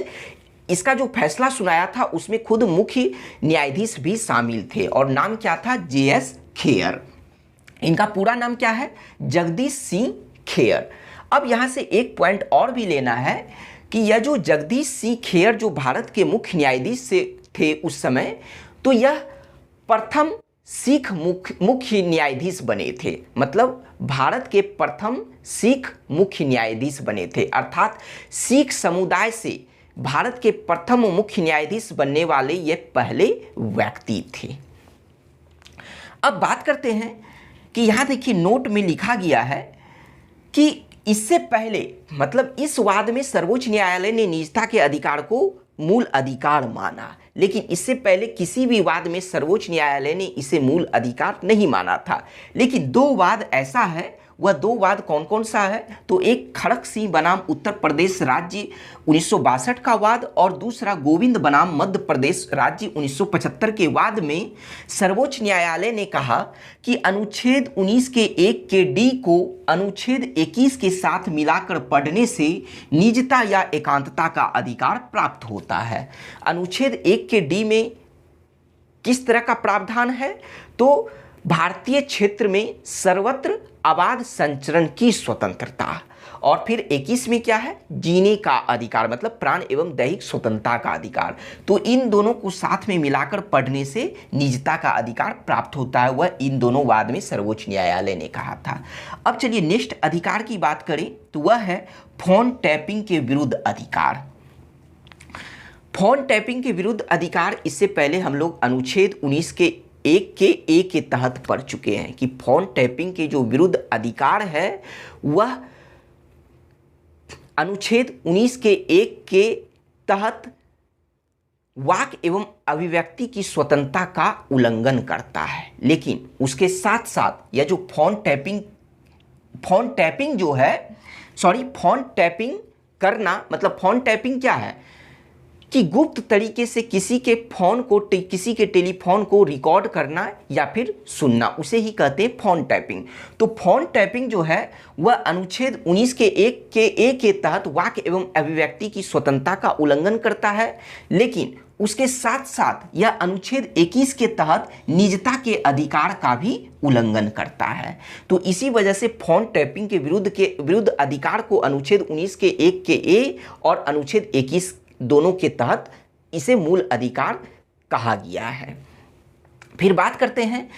इसका जो फैसला सुनाया था उसमें खुद मुख्य न्यायाधीश भी शामिल थे और नाम क्या था? जे.एस. खेयर। इनका पूरा नाम क्या है? जगदीश सिंह खेयर। अब यहाँ से एक पॉइंट और भी लेना है कि यह जो जगदीश सिंह खेयर जो भारत के मुख्य न्यायाधीश से थे उस समय, तो यह प्रथम सिख मुख्य न्यायाधीश बने थे, मतलब भारत के प्रथम सिख मुख्य न्यायाधीश बने थे, अर्थात सिख समुदाय से भारत के प्रथम मुख्य न्यायाधीश बनने वाले ये पहले व्यक्ति थे। अब बात करते हैं कि यहाँ देखिए नोट में लिखा गया है कि इससे पहले, मतलब इस वाद में सर्वोच्च न्यायालय ने निजता के अधिकार को मूल अधिकार माना, लेकिन इससे पहले किसी भी वाद में सर्वोच्च न्यायालय ने इसे मूल अधिकार नहीं माना था। लेकिन दो वाद ऐसा है, वह दो वाद कौन कौन सा है? तो एक खड़क सिंह बनाम उत्तर प्रदेश राज्य 1962 का वाद और दूसरा गोविंद बनाम मध्य प्रदेश राज्य 1975 के वाद में सर्वोच्च न्यायालय ने कहा कि अनुच्छेद 19 के 1 के डी को अनुच्छेद 21 के साथ मिलाकर पढ़ने से निजता या एकांतता का अधिकार प्राप्त होता है। अनुच्छेद 1 के डी में किस तरह का प्रावधान है? तो भारतीय क्षेत्र में सर्वत्र आबाद संचरण की स्वतंत्रता, और फिर 21 में क्या है? जीने का अधिकार, मतलब प्राण एवं दैहिक स्वतंत्रता का अधिकार। तो इन दोनों को साथ में मिलाकर पढ़ने से निजता का अधिकार प्राप्त होता है, वह इन दोनों वाद में सर्वोच्च न्यायालय ने कहा था। अब चलिए नेक्स्ट अधिकार की बात करें तो वह है फोन टैपिंग के विरुद्ध अधिकार। फोन टैपिंग के विरुद्ध अधिकार इससे पहले हम लोग अनुच्छेद 19 के 1 के ए के तहत पढ़ चुके हैं कि फोन टैपिंग के जो विरुद्ध अधिकार है वह अनुच्छेद 19 के 1 के तहत वाक एवं अभिव्यक्ति की स्वतंत्रता का उल्लंघन करता है। लेकिन उसके साथ साथ यह जो फोन टैपिंग करना, मतलब फोन टैपिंग क्या है? कि गुप्त तरीके से किसी के किसी के टेलीफोन को रिकॉर्ड करना या फिर सुनना, उसे ही कहते हैं फोन टैपिंग। तो फोन टैपिंग जो है वह अनुच्छेद 19 के ए के तहत वाक्य एवं अभिव्यक्ति की स्वतंत्रता का उल्लंघन करता है, लेकिन उसके साथ साथ यह अनुच्छेद 21 के तहत निजता के अधिकार का भी उल्लंघन करता है। तो इसी वजह से फोन टैपिंग के विरुद्ध अधिकार को अनुच्छेद 19 के 1 के ए और अनुच्छेद 21 दोनों के तहत इसे मूल अधिकार कहा गया है। फिर बात करते हैं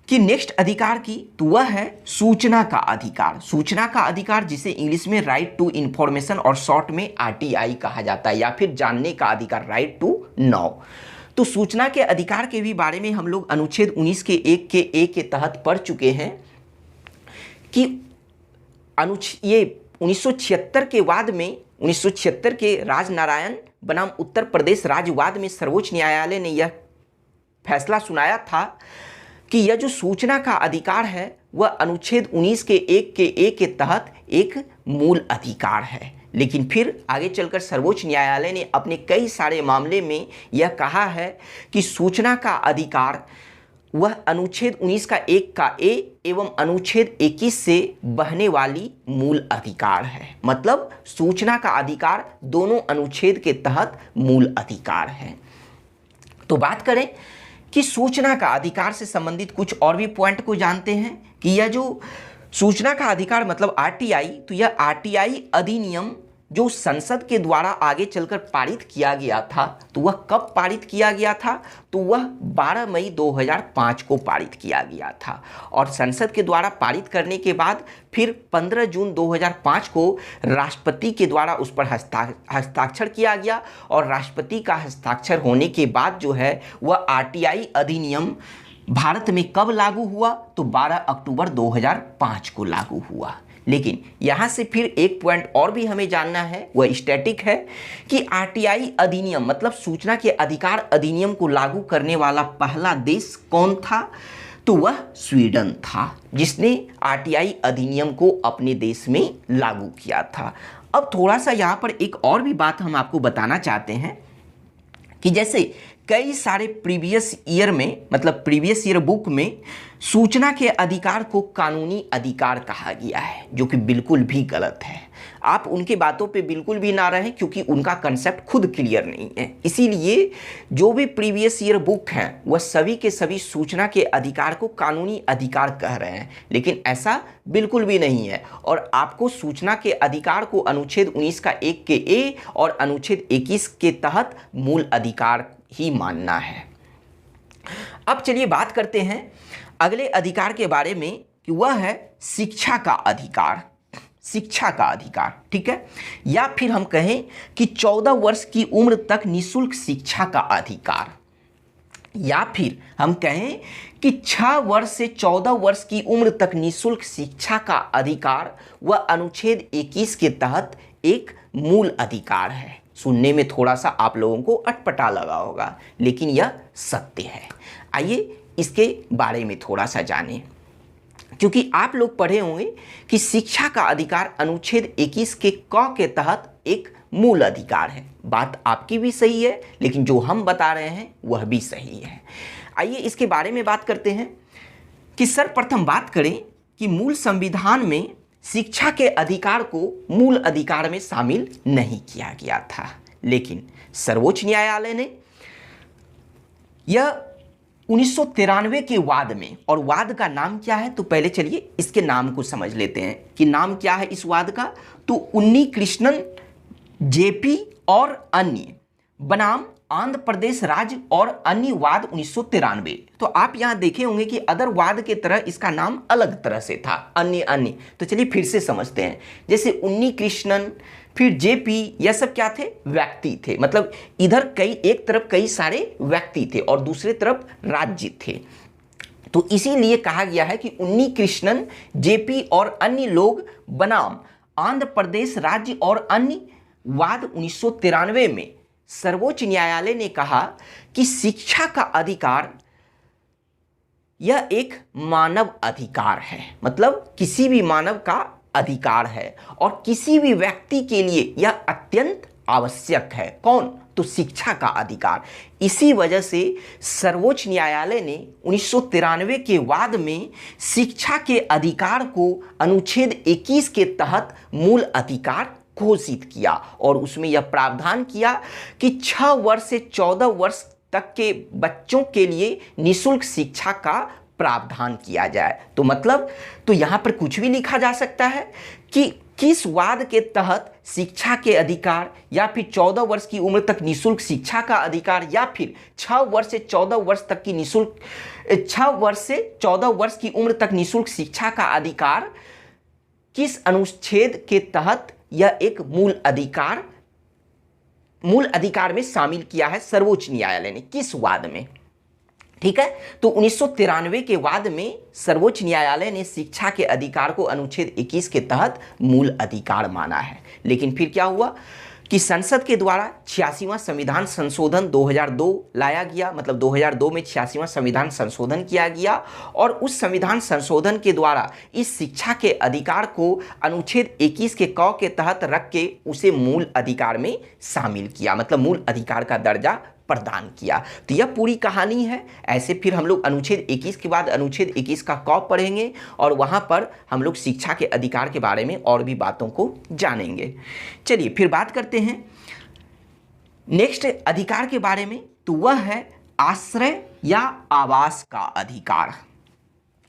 कि नेक्स्ट अधिकार की, तो वह है सूचना का अधिकार। सूचना का अधिकार जिसे इंग्लिश में राइट टू इंफॉर्मेशन और शॉर्ट में आरटीआई कहा जाता है, या फिर जानने का अधिकार, राइट टू नो। तो सूचना के अधिकार के भी बारे में हम लोग अनुच्छेद 19 के 1 के ए के तहत पढ़ चुके हैं कि ये 1976 के बाद में 1976 के राजनारायण बनाम उत्तर प्रदेश राज्यवाद में सर्वोच्च न्यायालय ने यह फैसला सुनाया था कि यह जो सूचना का अधिकार है वह अनुच्छेद 19 के 1 के ए के तहत एक मूल अधिकार है। लेकिन फिर आगे चलकर सर्वोच्च न्यायालय ने अपने कई सारे मामले में यह कहा है कि सूचना का अधिकार वह अनुच्छेद 19 का 1 का ए एवं अनुच्छेद 21 से बहने वाली मूल अधिकार है। मतलब सूचना का अधिकार दोनों अनुच्छेद के तहत मूल अधिकार है। तो बात करें कि सूचना का अधिकार से संबंधित कुछ और भी पॉइंट को जानते हैं कि यह जो सूचना का अधिकार मतलब आरटीआई, तो यह आरटीआई अधिनियम जो संसद के द्वारा आगे चलकर पारित किया गया था, तो वह कब पारित किया गया था, तो वह 12 मई 2005 को पारित किया गया था। और संसद के द्वारा पारित करने के बाद फिर 15 जून 2005 को राष्ट्रपति के द्वारा उस पर हस्ताक्षर किया गया, और राष्ट्रपति का हस्ताक्षर होने के बाद जो है वह आरटीआई अधिनियम भारत में कब लागू हुआ, तो 12 अक्टूबर 2005 को लागू हुआ। लेकिन यहाँ से फिर एक पॉइंट और भी हमें जानना है, वह स्टैटिक है कि आरटीआई अधिनियम मतलब सूचना के अधिकार अधिनियम को लागू करने वाला पहला देश कौन था, तो वह स्वीडन था जिसने आरटीआई अधिनियम को अपने देश में लागू किया था। अब थोड़ा सा यहाँ पर एक और भी बात हम आपको बताना चाहते हैं कि जैसे कई सारे प्रीवियस ईयर में मतलब प्रीवियस ईयर बुक में सूचना के अधिकार को कानूनी अधिकार कहा गया है, जो कि बिल्कुल भी गलत है। आप उनके बातों पे बिल्कुल भी ना रहें क्योंकि उनका कंसेप्ट खुद क्लियर नहीं है। इसीलिए जो भी प्रीवियस ईयर बुक हैं वह सभी के सभी सूचना के अधिकार को कानूनी अधिकार कह रहे हैं, लेकिन ऐसा बिल्कुल भी नहीं है। और आपको सूचना के अधिकार को अनुच्छेद 19 का 1 के ए और अनुच्छेद 21 के तहत मूल अधिकार ही मानना है। अब चलिए बात करते हैं अगले अधिकार के बारे में कि वह है शिक्षा का अधिकार। शिक्षा का अधिकार, ठीक है, या फिर हम कहें कि 14 वर्ष की उम्र तक निःशुल्क शिक्षा का अधिकार, या फिर हम कहें कि 6 वर्ष से 14 वर्ष की उम्र तक निःशुल्क शिक्षा का अधिकार वह अनुच्छेद 21 के तहत एक मूल अधिकार है। सुनने में थोड़ा सा आप लोगों को अटपटा लगा होगा, लेकिन यह सत्य है। आइए इसके बारे में थोड़ा सा जानें, क्योंकि आप लोग पढ़े होंगे कि शिक्षा का अधिकार अनुच्छेद 21 के क के तहत एक मूल अधिकार है। बात आपकी भी सही है, लेकिन जो हम बता रहे हैं वह भी सही है। आइए इसके बारे में बात करते हैं कि सर्वप्रथम बात करें कि मूल संविधान में शिक्षा के अधिकार को मूल अधिकार में शामिल नहीं किया गया था, लेकिन सर्वोच्च न्यायालय ने यह 1993 के वाद में, और वाद का नाम क्या है, तो पहले चलिए इसके नाम को समझ लेते हैं कि नाम क्या है इस वाद का। तो उन्नी कृष्णन जेपी और अन्य बनाम आंध्र प्रदेश राज्य और अन्य वाद 1993। तो आप यहाँ देखे होंगे कि अदर वाद के तरह इसका नाम अलग तरह से था, अन्य। तो चलिए फिर से समझते हैं। जैसे उन्नी कृष्णन, फिर जेपी, यह सब क्या थे, व्यक्ति थे। मतलब इधर एक तरफ कई सारे व्यक्ति थे और दूसरे तरफ राज्य थे। तो इसीलिए कहा गया है कि उन्नी कृष्णन, जेपी और अन्य लोग बनाम आंध्र प्रदेश राज्य और अन्य वाद 1993 में सर्वोच्च न्यायालय ने कहा कि शिक्षा का अधिकार यह एक मानव अधिकार है, मतलब किसी भी मानव का अधिकार है और किसी भी व्यक्ति के लिए यह अत्यंत आवश्यक है। कौन, तो शिक्षा का अधिकार। इसी वजह से सर्वोच्च न्यायालय ने 1993 के बाद में शिक्षा के अधिकार को अनुच्छेद 21 के तहत मूल अधिकार घोषित किया और उसमें यह प्रावधान किया कि 6 वर्ष से 14 वर्ष तक के बच्चों के लिए निःशुल्क शिक्षा का प्रावधान किया जाए। तो मतलब तो यहाँ पर कुछ भी लिखा जा सकता है कि किस वाद के तहत शिक्षा के अधिकार, या फिर 14 वर्ष की उम्र तक निःशुल्क शिक्षा का अधिकार, या फिर 6 वर्ष से 14 वर्ष तक की निःशुल्क 6 वर्ष से 14 वर्ष की उम्र तक निःशुल्क शिक्षा का अधिकार किस अनुच्छेद के तहत यह एक मूल अधिकार में शामिल किया है सर्वोच्च न्यायालय ने, किस वाद में। ठीक है, तो 1993 के वाद में सर्वोच्च न्यायालय ने शिक्षा के अधिकार को अनुच्छेद 21 के तहत मूल अधिकार माना है। लेकिन फिर क्या हुआ कि संसद के द्वारा 86वां संविधान संशोधन 2002 लाया गया, मतलब 2002 में 86वां संविधान संशोधन किया गया और उस संविधान संशोधन के द्वारा इस शिक्षा के अधिकार को अनुच्छेद 21 के क के तहत रख के उसे मूल अधिकार में शामिल किया, मतलब मूल अधिकार का दर्जा प्रदान किया। तो यह पूरी कहानी है। ऐसे फिर हम लोग अनुच्छेद 21 के बाद अनुच्छेद 21 का क पढ़ेंगे और वहाँ पर हम लोग शिक्षा के अधिकार के बारे में और भी बातों को जानेंगे। चलिए फिर बात करते हैं नेक्स्ट अधिकार के बारे में, तो वह है आश्रय या आवास का अधिकार।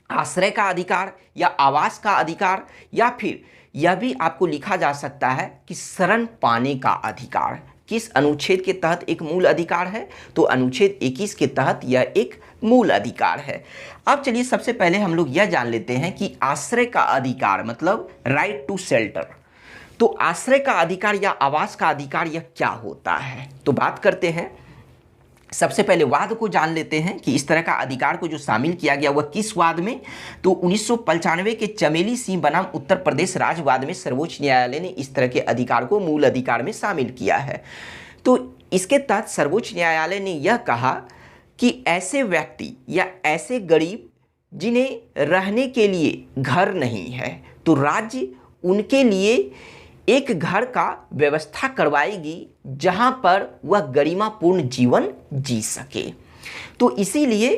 आश्रय का अधिकार या आवास का अधिकार, या फिर यह भी आपको लिखा जा सकता है कि शरण पाने का अधिकार किस अनुच्छेद के तहत एक मूल अधिकार है, तो अनुच्छेद 21 के तहत यह एक मूल अधिकार है। अब चलिए सबसे पहले हम लोग यह जान लेते हैं कि आश्रय का अधिकार मतलब राइट टू शेल्टर। तो आश्रय का अधिकार या आवास का अधिकार यह क्या होता है, तो बात करते हैं। सबसे पहले वाद को जान लेते हैं कि इस तरह का अधिकार को जो शामिल किया गया वह किस वाद में, तो 1995 के चमेली सिंह बनाम उत्तर प्रदेश राज्य वाद में सर्वोच्च न्यायालय ने इस तरह के अधिकार को मूल अधिकार में शामिल किया है। तो इसके तहत सर्वोच्च न्यायालय ने यह कहा कि ऐसे व्यक्ति या ऐसे गरीब जिन्हें रहने के लिए घर नहीं है, तो राज्य उनके लिए एक घर का व्यवस्था करवाएगी जहां पर वह गरिमापूर्ण जीवन जी सके। तो इसीलिए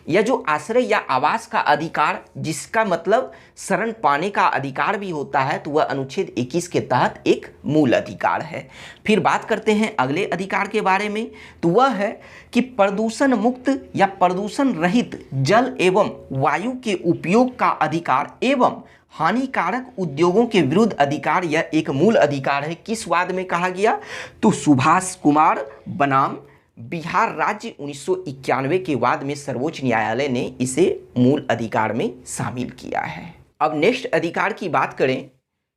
यह जो आश्रय या आवास का अधिकार, जिसका मतलब शरण पाने का अधिकार भी होता है, तो वह अनुच्छेद 21 के तहत एक मूल अधिकार है। फिर बात करते हैं अगले अधिकार के बारे में, तो वह है कि प्रदूषण मुक्त या प्रदूषण रहित जल एवं वायु के उपयोग का अधिकार एवं हानिकारक उद्योगों के विरुद्ध अधिकार, यह एक मूल अधिकार है। किस वाद में कहा गया, तो सुभाष कुमार बनाम बिहार राज्य 1991 के वाद में सर्वोच्च न्यायालय ने इसे मूल अधिकार में शामिल किया है। अब नेक्स्ट अधिकार की बात करें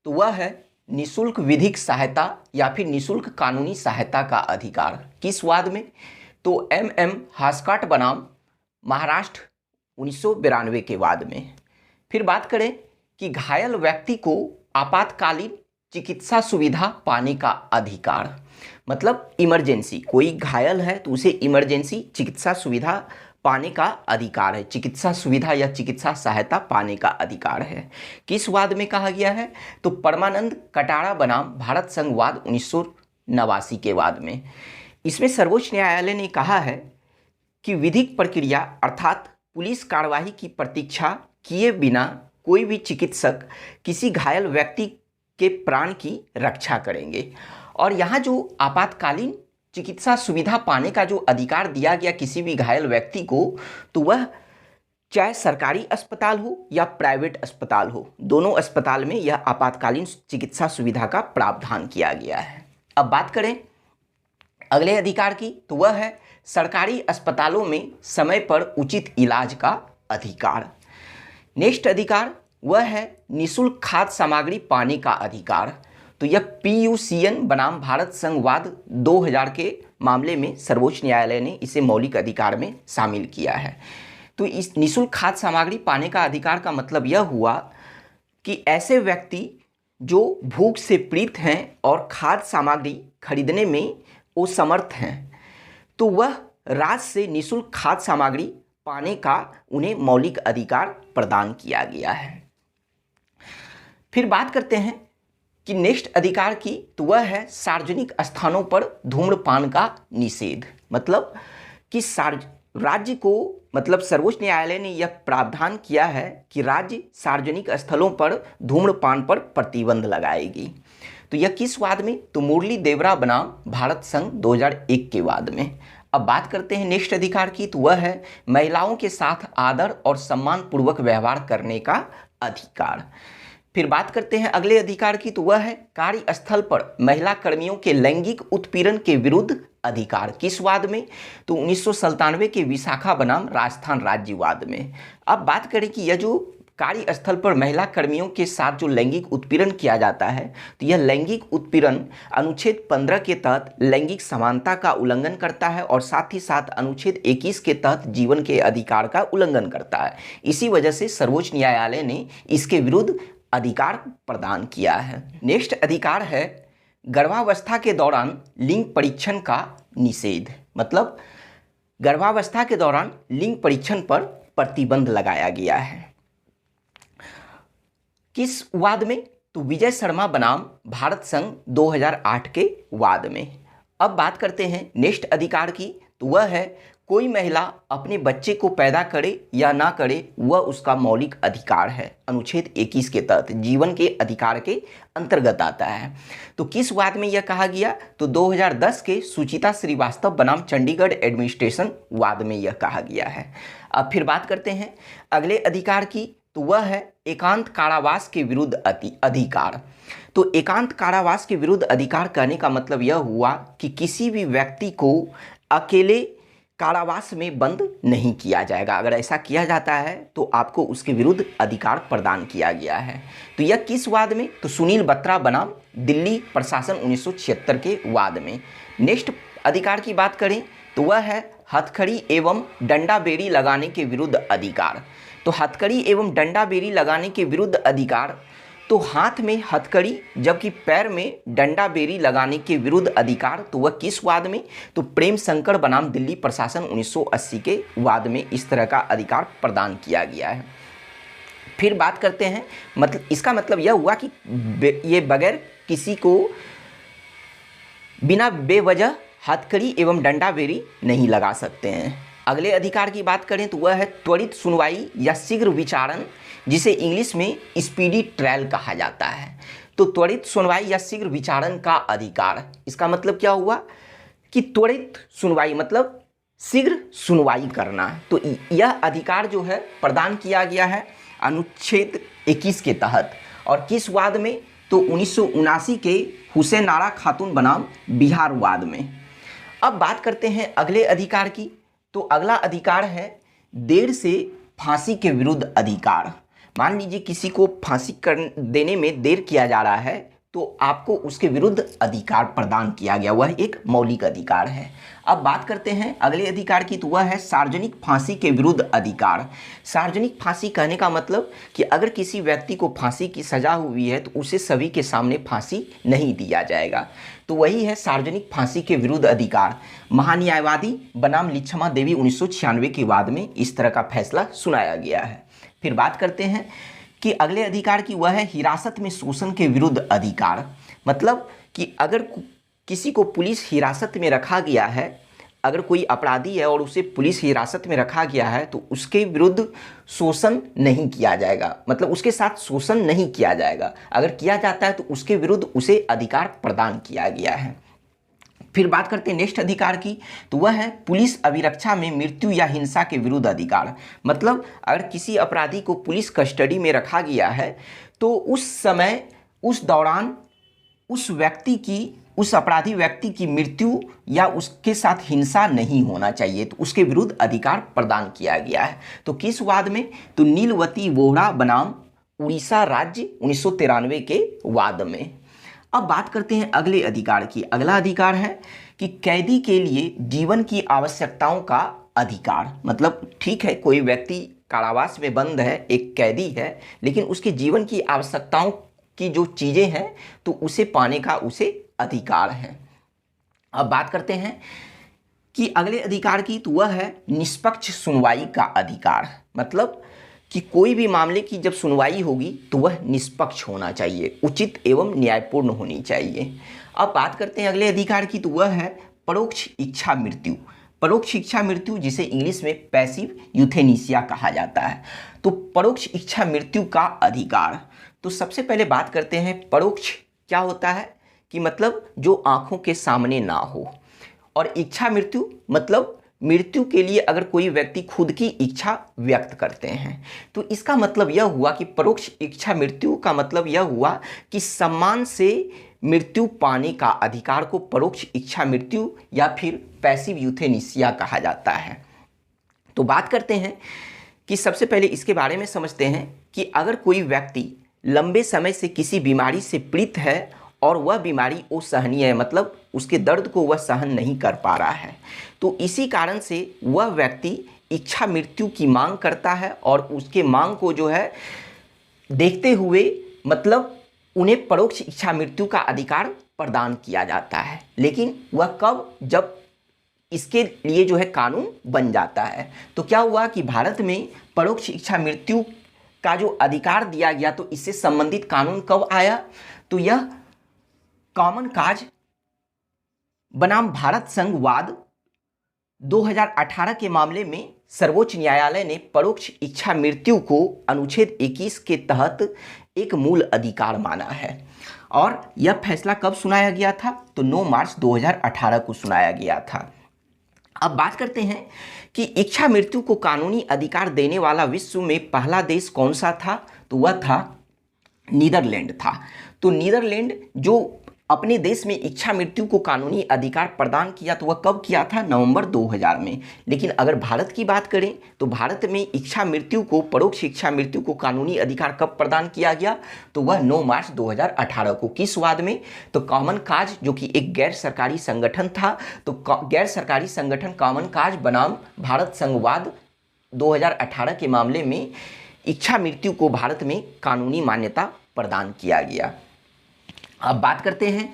तो वह है निःशुल्क विधिक सहायता या फिर निःशुल्क कानूनी सहायता का अधिकार। किस वाद में, तो MM हास्काट बनाम महाराष्ट्र 1992 के वाद में। फिर बात करें कि घायल व्यक्ति को आपातकालीन चिकित्सा सुविधा पाने का अधिकार, मतलब इमरजेंसी, कोई घायल है तो उसे इमरजेंसी चिकित्सा सुविधा पाने का अधिकार है, चिकित्सा सुविधा या चिकित्सा सहायता पाने का अधिकार है। किस वाद में कहा गया है, तो परमानंद कटारा बनाम भारत संघ वाद 1989 के वाद में। इसमें सर्वोच्च न्यायालय ने कहा है कि विधिक प्रक्रिया अर्थात पुलिस कार्यवाही की प्रतीक्षा किए बिना कोई भी चिकित्सक किसी घायल व्यक्ति के प्राण की रक्षा करेंगे। और यहाँ जो आपातकालीन चिकित्सा सुविधा पाने का जो अधिकार दिया गया किसी भी घायल व्यक्ति को, तो वह चाहे सरकारी अस्पताल हो या प्राइवेट अस्पताल हो, दोनों अस्पताल में यह आपातकालीन चिकित्सा सुविधा का प्रावधान किया गया है। अब बात करें अगले अधिकार की, तो वह है सरकारी अस्पतालों में समय पर उचित इलाज का अधिकार। नेक्स्ट अधिकार वह है निःशुल्क खाद्य सामग्री पाने का अधिकार। तो यह PUCN बनाम भारत संघ वाद 2000 के मामले में सर्वोच्च न्यायालय ने इसे मौलिक अधिकार में शामिल किया है। तो इस निःशुल्क खाद्य सामग्री पाने का अधिकार का मतलब यह हुआ कि ऐसे व्यक्ति जो भूख से पीड़ित हैं और खाद्य सामग्री खरीदने में असमर्थ हैं, तो वह राज्य से निःशुल्क खाद्य सामग्री पाने का उन्हें मौलिक अधिकार प्रदान किया गया है। फिर बात करते हैं कि नेक्स्ट अधिकार की तो वह है सार्वजनिक स्थानों पर धूम्रपान का निषेध। मतलब कि राज्य को मतलब सर्वोच्च न्यायालय ने यह प्रावधान किया है कि राज्य सार्वजनिक स्थलों पर धूम्रपान पर प्रतिबंध लगाएगी। तो यह किस वाद में? तो मुरली देवरा बनाम भारत संघ 2001 के वाद में। अब बात करते हैं नेक्स्ट अधिकार की, तो वह है महिलाओं के साथ आदर और सम्मान पूर्वक व्यवहार करने का अधिकार। फिर बात करते हैं अगले अधिकार की, तो वह है कार्यस्थल पर महिला कर्मियों के लैंगिक उत्पीड़न के विरुद्ध अधिकार। किस वाद में? तो 1997 के विशाखा बनाम राजस्थान राज्यवाद में। अब बात करें कि यह जो कार्यस्थल पर महिला कर्मियों के साथ जो लैंगिक उत्पीड़न किया जाता है, तो यह लैंगिक उत्पीड़न अनुच्छेद 15 के तहत लैंगिक समानता का उल्लंघन करता है और साथ ही साथ अनुच्छेद 21 के तहत जीवन के अधिकार का उल्लंघन करता है। इसी वजह से सर्वोच्च न्यायालय ने इसके विरुद्ध अधिकार प्रदान किया है। नेक्स्ट अधिकार है गर्भावस्था के दौरान लिंग परीक्षण का निषेध। मतलब गर्भावस्था के दौरान लिंग परीक्षण पर प्रतिबंध लगाया गया है। किस वाद में? तो विजय शर्मा बनाम भारत संघ 2008 के वाद में। अब बात करते हैं नेक्स्ट अधिकार की, तो वह है कोई महिला अपने बच्चे को पैदा करे या ना करे वह उसका मौलिक अधिकार है। अनुच्छेद 21 के तहत जीवन के अधिकार के अंतर्गत आता है। तो किस वाद में यह कहा गया? तो 2010 के सुचिता श्रीवास्तव बनाम चंडीगढ़ एडमिनिस्ट्रेशन वाद में यह कहा गया है। अब फिर बात करते हैं अगले अधिकार की, तो वह है एकांत कारावास के विरुद्ध अधिकार। तो एकांत कारावास के विरुद्ध अधिकार कहने का मतलब यह हुआ कि किसी भी व्यक्ति को अकेले कारावास में बंद नहीं किया जाएगा। अगर ऐसा किया जाता है तो आपको उसके विरुद्ध अधिकार प्रदान किया गया है। तो यह किस वाद में? तो सुनील बत्रा बनाम दिल्ली प्रशासन 1976 के वाद में। नेक्स्ट अधिकार की बात करें तो वह है हथकड़ी एवं डंडा बेड़ी लगाने के विरुद्ध अधिकार। तो हथकड़ी एवं डंडा बेड़ी लगाने के विरुद्ध अधिकार, तो हाथ में हथकड़ी जबकि पैर में डंडा बेड़ी लगाने के विरुद्ध अधिकार, तो वह किस वाद में? तो प्रेम शंकर बनाम दिल्ली प्रशासन 1980 के वाद में इस तरह का अधिकार प्रदान किया गया है। फिर बात करते हैं मतलब इसका मतलब यह हुआ कि ये बगैर किसी को बिना बेवजह हथकड़ी एवं डंडा बेड़ी नहीं लगा सकते हैं। अगले अधिकार की बात करें तो वह है त्वरित सुनवाई या शीघ्र विचारण, जिसे इंग्लिश में स्पीडी ट्रायल कहा जाता है। तो त्वरित सुनवाई या शीघ्र विचारण का अधिकार, इसका मतलब क्या हुआ कि त्वरित सुनवाई मतलब शीघ्र सुनवाई करना। तो यह अधिकार जो है प्रदान किया गया है अनुच्छेद 21 के तहत। और किस वाद में? तो 1979 के हुसैन आरा खातून बनाम बिहार वाद में। अब बात करते हैं अगले अधिकार की, तो अगला अधिकार है देर से फांसी के विरुद्ध अधिकार। मान लीजिए किसी को फांसी देने में देर किया जा रहा है तो आपको उसके विरुद्ध अधिकार प्रदान किया गया, वह एक मौलिक अधिकार है। अब बात करते हैं अगले अधिकार की, तो वह है सार्वजनिक फांसी के विरुद्ध अधिकार। सार्वजनिक फांसी कहने का मतलब कि अगर किसी व्यक्ति को फांसी की सजा हुई है तो उसे सभी के सामने फांसी नहीं दिया जाएगा। तो वही है सार्वजनिक फांसी के विरुद्ध अधिकार। महान्यायवादी बनाम लिच्छमा देवी 1996 के वाद में इस तरह का फैसला सुनाया गया है। फिर बात करते हैं कि अगले अधिकार की, वह है हिरासत में शोषण के विरुद्ध अधिकार। मतलब कि अगर किसी को पुलिस हिरासत में रखा गया है, अगर कोई अपराधी है और उसे पुलिस हिरासत में रखा गया है तो उसके विरुद्ध शोषण नहीं किया जाएगा, मतलब उसके साथ शोषण नहीं किया जाएगा। अगर किया जाता है तो उसके विरुद्ध उसे अधिकार प्रदान किया गया है। फिर बात करते हैं नेक्स्ट अधिकार की, तो वह है पुलिस अभिरक्षा में मृत्यु या हिंसा के विरुद्ध अधिकार। मतलब अगर किसी अपराधी को पुलिस कस्टडी में रखा गया है तो उस समय उस दौरान उस अपराधी व्यक्ति की मृत्यु या उसके साथ हिंसा नहीं होना चाहिए, तो उसके विरुद्ध अधिकार प्रदान किया गया है। तो किस वाद में? तो नीलवती वोहरा बनाम उड़ीसा राज्य 1993 के वाद में। अब बात करते हैं अगले अधिकार की। अगला अधिकार है कि कैदी के लिए जीवन की आवश्यकताओं का अधिकार। मतलब ठीक है, कोई व्यक्ति कारावास में बंद है, एक कैदी है, लेकिन उसके जीवन की आवश्यकताओं की जो चीज़ें हैं तो उसे पाने का उसे अधिकार है। अब बात करते हैं कि अगले अधिकार की, तो वह है निष्पक्ष सुनवाई का अधिकार। मतलब कि कोई भी मामले की जब सुनवाई होगी तो वह निष्पक्ष होना चाहिए, उचित एवं न्यायपूर्ण होनी चाहिए। अब बात करते हैं अगले अधिकार की, तो वह है परोक्ष इच्छा मृत्यु। परोक्ष इच्छा मृत्यु, जिसे इंग्लिश में पैसिव यूथेनेसिया कहा जाता है। तो परोक्ष इच्छा मृत्यु का अधिकार, तो सबसे पहले बात करते हैं परोक्ष क्या होता है, कि मतलब जो आंखों के सामने ना हो, और इच्छा मृत्यु मतलब मृत्यु के लिए अगर कोई व्यक्ति खुद की इच्छा व्यक्त करते हैं। तो इसका मतलब यह हुआ कि परोक्ष इच्छा मृत्यु का मतलब यह हुआ कि सम्मान से मृत्यु पाने का अधिकार को परोक्ष इच्छा मृत्यु या फिर पैसिव यूथेनेसिया कहा जाता है। तो बात करते हैं कि सबसे पहले इसके बारे में समझते हैं कि अगर कोई व्यक्ति लंबे समय से किसी बीमारी से पीड़ित है और वह बीमारी असहनीय है, मतलब उसके दर्द को वह सहन नहीं कर पा रहा है, तो इसी कारण से वह व्यक्ति इच्छा मृत्यु की मांग करता है और उसके मांग को जो है देखते हुए मतलब उन्हें परोक्ष इच्छा मृत्यु का अधिकार प्रदान किया जाता है। लेकिन वह कब, जब इसके लिए जो है कानून बन जाता है। तो क्या हुआ कि भारत में परोक्ष इच्छा मृत्यु का जो अधिकार दिया गया, तो इससे संबंधित कानून कब आया, तो यह कॉमन काज बनाम भारत संघ वाद 2018 के मामले में सर्वोच्च न्यायालय ने परोक्ष इच्छा मृत्यु को अनुच्छेद 21 के तहत एक मूल अधिकार माना है। और यह फैसला कब सुनाया गया था, तो 9 मार्च 2018 को सुनाया गया था। अब बात करते हैं कि इच्छा मृत्यु को कानूनी अधिकार देने वाला विश्व में पहला देश कौन सा था, तो वह था नीदरलैंड था। तो नीदरलैंड जो अपने देश में इच्छा मृत्यु को कानूनी अधिकार प्रदान किया, तो वह कब किया था, नवंबर 2000 में। लेकिन अगर भारत की बात करें तो भारत में इच्छा मृत्यु को, परोक्ष इच्छा मृत्यु को कानूनी अधिकार कब प्रदान किया गया, तो वह 9 मार्च 2018 को। किस वाद में, तो कॉमन काज, जो कि एक गैर सरकारी संगठन था। तो गैर सरकारी संगठन कॉमन काज बनाम भारत संघवाद 2018 के मामले में इच्छा मृत्यु को भारत में कानूनी मान्यता प्रदान किया गया। अब बात करते हैं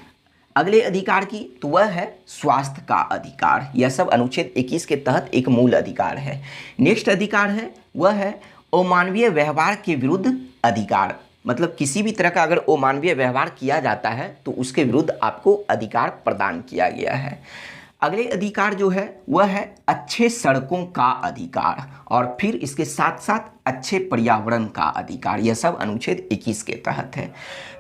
अगले अधिकार की, तो वह है स्वास्थ्य का अधिकार। यह सब अनुच्छेद 21 के तहत एक मूल अधिकार है। नेक्स्ट अधिकार है वह है अमानवीय व्यवहार के विरुद्ध अधिकार। मतलब किसी भी तरह का अगर अमानवीय व्यवहार किया जाता है तो उसके विरुद्ध आपको अधिकार प्रदान किया गया है। अगले अधिकार जो है वह है अच्छे सड़कों का अधिकार, और फिर इसके साथ साथ अच्छे पर्यावरण का अधिकार। यह सब अनुच्छेद 21 के तहत है।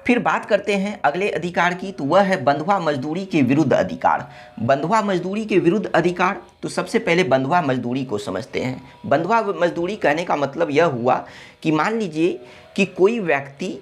फिर बात करते हैं अगले अधिकार की, तो वह है बंधुआ मजदूरी के विरुद्ध अधिकार। बंधुआ मजदूरी के विरुद्ध अधिकार, तो सबसे पहले बंधुआ मजदूरी को समझते हैं। बंधुआ मजदूरी कहने का मतलब यह हुआ कि मान लीजिए कि कोई व्यक्ति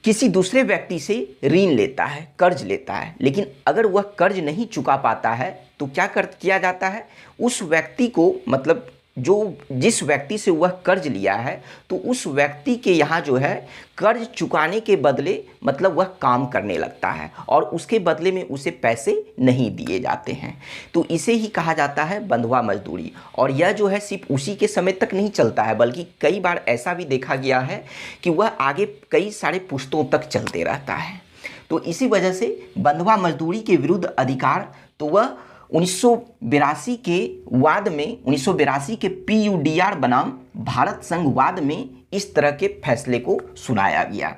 किसी दूसरे व्यक्ति से ऋण लेता है, कर्ज लेता है, लेकिन अगर वह कर्ज नहीं चुका पाता है तो क्या किया जाता है, उस व्यक्ति को, मतलब जिस व्यक्ति से वह कर्ज लिया है, तो उस व्यक्ति के यहाँ जो है कर्ज चुकाने के बदले मतलब वह काम करने लगता है और उसके बदले में उसे पैसे नहीं दिए जाते हैं। तो इसे ही कहा जाता है बंधुआ मजदूरी। और यह जो है सिर्फ उसी के समय तक नहीं चलता है, बल्कि कई बार ऐसा भी देखा गया है कि वह आगे कई सारे पुश्तों तक चलते रहता है। तो इसी वजह से बंधुआ मजदूरी के विरुद्ध अधिकार, तो वह 1982 के वाद में, 1982 के PUDR बनाम भारत संघ वाद में इस तरह के फैसले को सुनाया गया।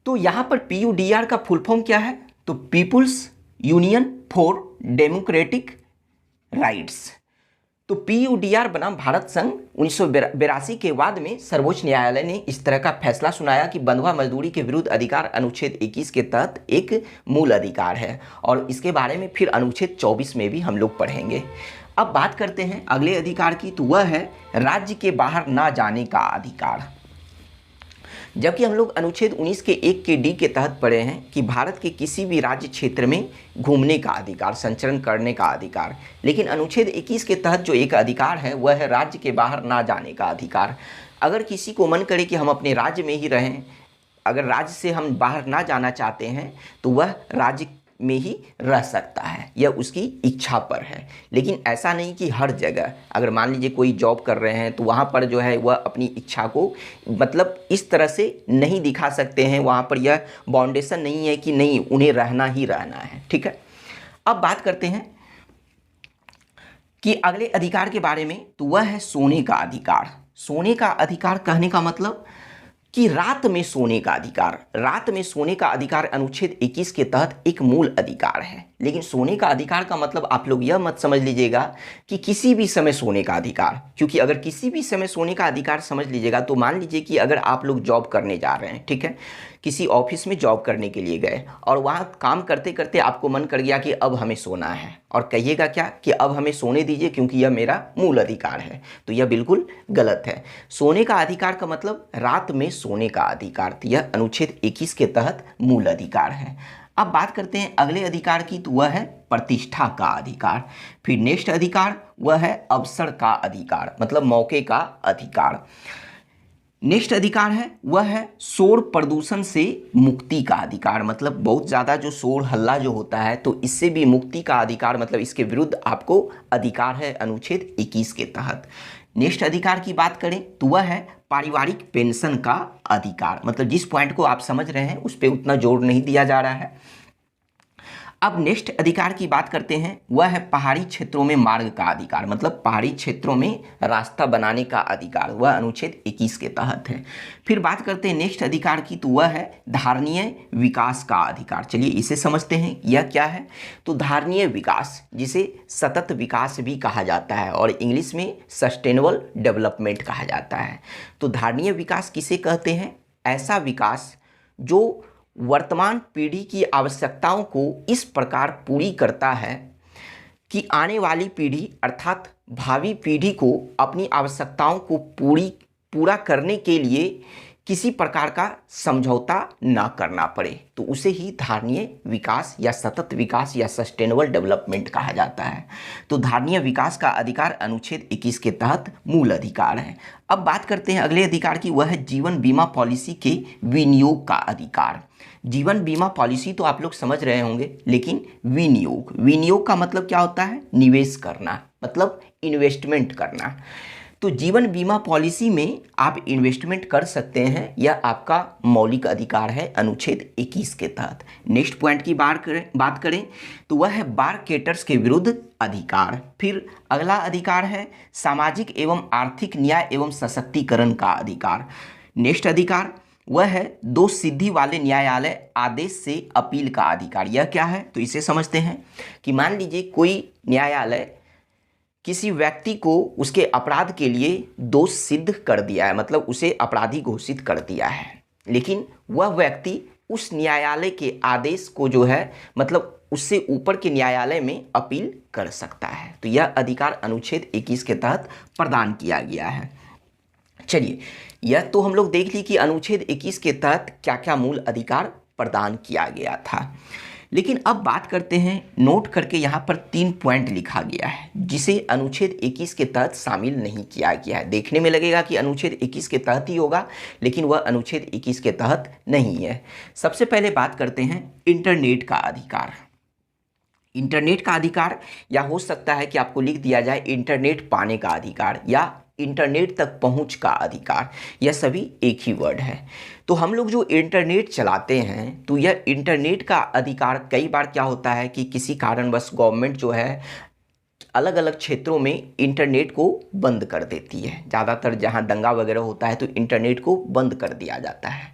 तो यहां पर PUDR का फुल फॉर्म क्या है, तो People's Union for Democratic Rights. तो PUDR बनाम भारत संघ 1982 के वाद में सर्वोच्च न्यायालय ने इस तरह का फैसला सुनाया कि बंधुआ मजदूरी के विरुद्ध अधिकार अनुच्छेद 21 के तहत एक मूल अधिकार है, और इसके बारे में फिर अनुच्छेद 24 में भी हम लोग पढ़ेंगे। अब बात करते हैं अगले अधिकार की, तो वह है राज्य के बाहर ना जाने का अधिकार। जबकि हम लोग अनुच्छेद 19 के 1 के D के तहत पढ़े हैं कि भारत के किसी भी राज्य क्षेत्र में घूमने का अधिकार, संचरण करने का अधिकार, लेकिन अनुच्छेद 21 के तहत जो एक अधिकार है वह है राज्य के बाहर ना जाने का अधिकार। अगर किसी को मन करे कि हम अपने राज्य में ही रहें, अगर राज्य से हम बाहर ना जाना चाहते हैं तो वह राज्य में ही रह सकता है, यह उसकी इच्छा पर है। लेकिन ऐसा नहीं कि हर जगह, अगर मान लीजिए कोई जॉब कर रहे हैं तो वहाँ पर जो है वह अपनी इच्छा को मतलब इस तरह से नहीं दिखा सकते हैं, वहाँ पर यह बाउंडेशन नहीं है कि नहीं उन्हें रहना ही रहना है। ठीक है, अब बात करते हैं कि अगले अधिकार के बारे में, तो वह है सोने का अधिकार। सोने का अधिकार कहने का मतलब कि रात में सोने का अधिकार। रात में सोने का अधिकार अनुच्छेद 21 के तहत एक मूल अधिकार है। लेकिन सोने का अधिकार का मतलब आप लोग यह मत समझ लीजिएगा कि किसी भी समय सोने का अधिकार, क्योंकि अगर किसी भी समय सोने का अधिकार समझ लीजिएगा तो मान लीजिए कि अगर आप लोग जॉब करने जा रहे हैं, ठीक है, किसी ऑफिस में जॉब करने के लिए गए और वहाँ काम करते करते आपको मन कर गया कि अब हमें सोना है, और कहिएगा क्या कि अब हमें सोने दीजिए क्योंकि यह मेरा मूल अधिकार है, तो यह बिल्कुल गलत है। सोने का अधिकार का मतलब रात में सोने का अधिकार, तो यह अनुच्छेद 21 के तहत मूल अधिकार है। अब बात करते हैं अगले अधिकार की, तो वह है प्रतिष्ठा का अधिकार। फिर नेक्स्ट अधिकार वह है अवसर का अधिकार, मतलब मौके का अधिकार। नेक्स्ट अधिकार है वह है शोर प्रदूषण से मुक्ति का अधिकार, मतलब बहुत ज़्यादा जो शोर हल्ला जो होता है तो इससे भी मुक्ति का अधिकार, मतलब इसके विरुद्ध आपको अधिकार है अनुच्छेद 21 के तहत। नेक्स्ट अधिकार की बात करें तो वह है पारिवारिक पेंशन का अधिकार, मतलब जिस पॉइंट को आप समझ रहे हैं उस पर उतना जोर नहीं दिया जा रहा है। अब नेक्स्ट अधिकार की बात करते हैं, वह है पहाड़ी क्षेत्रों में मार्ग का अधिकार, मतलब पहाड़ी क्षेत्रों में रास्ता बनाने का अधिकार, वह अनुच्छेद 21 के तहत है। फिर बात करते हैं नेक्स्ट अधिकार की, तो वह है धारणीय विकास का अधिकार। चलिए इसे समझते हैं, यह क्या है। तो धारणीय विकास, जिसे सतत विकास भी कहा जाता है और इंग्लिश में सस्टेनेबल डेवलपमेंट कहा जाता है। तो धारणीय विकास किसे कहते हैं? ऐसा विकास जो वर्तमान पीढ़ी की आवश्यकताओं को इस प्रकार पूरी करता है कि आने वाली पीढ़ी अर्थात भावी पीढ़ी को अपनी आवश्यकताओं को पूरा करने के लिए किसी प्रकार का समझौता ना करना पड़े, तो उसे ही धारणीय विकास या सतत विकास या सस्टेनेबल डेवलपमेंट कहा जाता है। तो धारणीय विकास का अधिकार अनुच्छेद 21 के तहत मूल अधिकार है। अब बात करते हैं अगले अधिकार की, वह है जीवन बीमा पॉलिसी के विनियोग का अधिकार। जीवन बीमा पॉलिसी तो आप लोग समझ रहे होंगे, लेकिन विनियोग का मतलब क्या होता है? निवेश करना, मतलब इन्वेस्टमेंट करना। तो जीवन बीमा पॉलिसी में आप इन्वेस्टमेंट कर सकते हैं, यह आपका मौलिक अधिकार है अनुच्छेद 21 के तहत। नेक्स्ट पॉइंट की बात करें तो वह है बारकेटर्स के विरुद्ध अधिकार। फिर अगला अधिकार है सामाजिक एवं आर्थिक न्याय एवं सशक्तिकरण का अधिकार। नेक्स्ट अधिकार वह है दो सिद्धि वाले न्यायालय आदेश से अपील का अधिकार। यह क्या है? तो इसे समझते हैं कि मान लीजिए कोई न्यायालय किसी व्यक्ति को उसके अपराध के लिए दोष सिद्ध कर दिया है, मतलब उसे अपराधी घोषित कर दिया है, लेकिन वह व्यक्ति उस न्यायालय के आदेश को जो है मतलब उससे ऊपर के न्यायालय में अपील कर सकता है। तो यह अधिकार अनुच्छेद 21 के तहत प्रदान किया गया है। चलिए, यह तो हम लोग देख ली कि अनुच्छेद 21 के तहत क्या क्या मूल अधिकार प्रदान किया गया था। लेकिन अब बात करते हैं, नोट करके यहाँ पर 3 पॉइंट लिखा गया है जिसे अनुच्छेद 21 के तहत शामिल नहीं किया गया है। देखने में लगेगा कि अनुच्छेद 21 के तहत ही होगा, लेकिन वह अनुच्छेद 21 के तहत नहीं है। सबसे पहले बात करते हैं इंटरनेट का अधिकार। इंटरनेट का अधिकार, या हो सकता है कि आपको लिख दिया जाए इंटरनेट पाने का अधिकार या इंटरनेट तक पहुंच का अधिकार, यह सभी एक ही वर्ड है। तो हम लोग जो इंटरनेट चलाते हैं तो यह इंटरनेट का अधिकार कई बार क्या होता है कि किसी कारणवश गवर्नमेंट जो है अलग अलग क्षेत्रों में इंटरनेट को बंद कर देती है। ज़्यादातर जहाँ दंगा वगैरह होता है तो इंटरनेट को बंद कर दिया जाता है।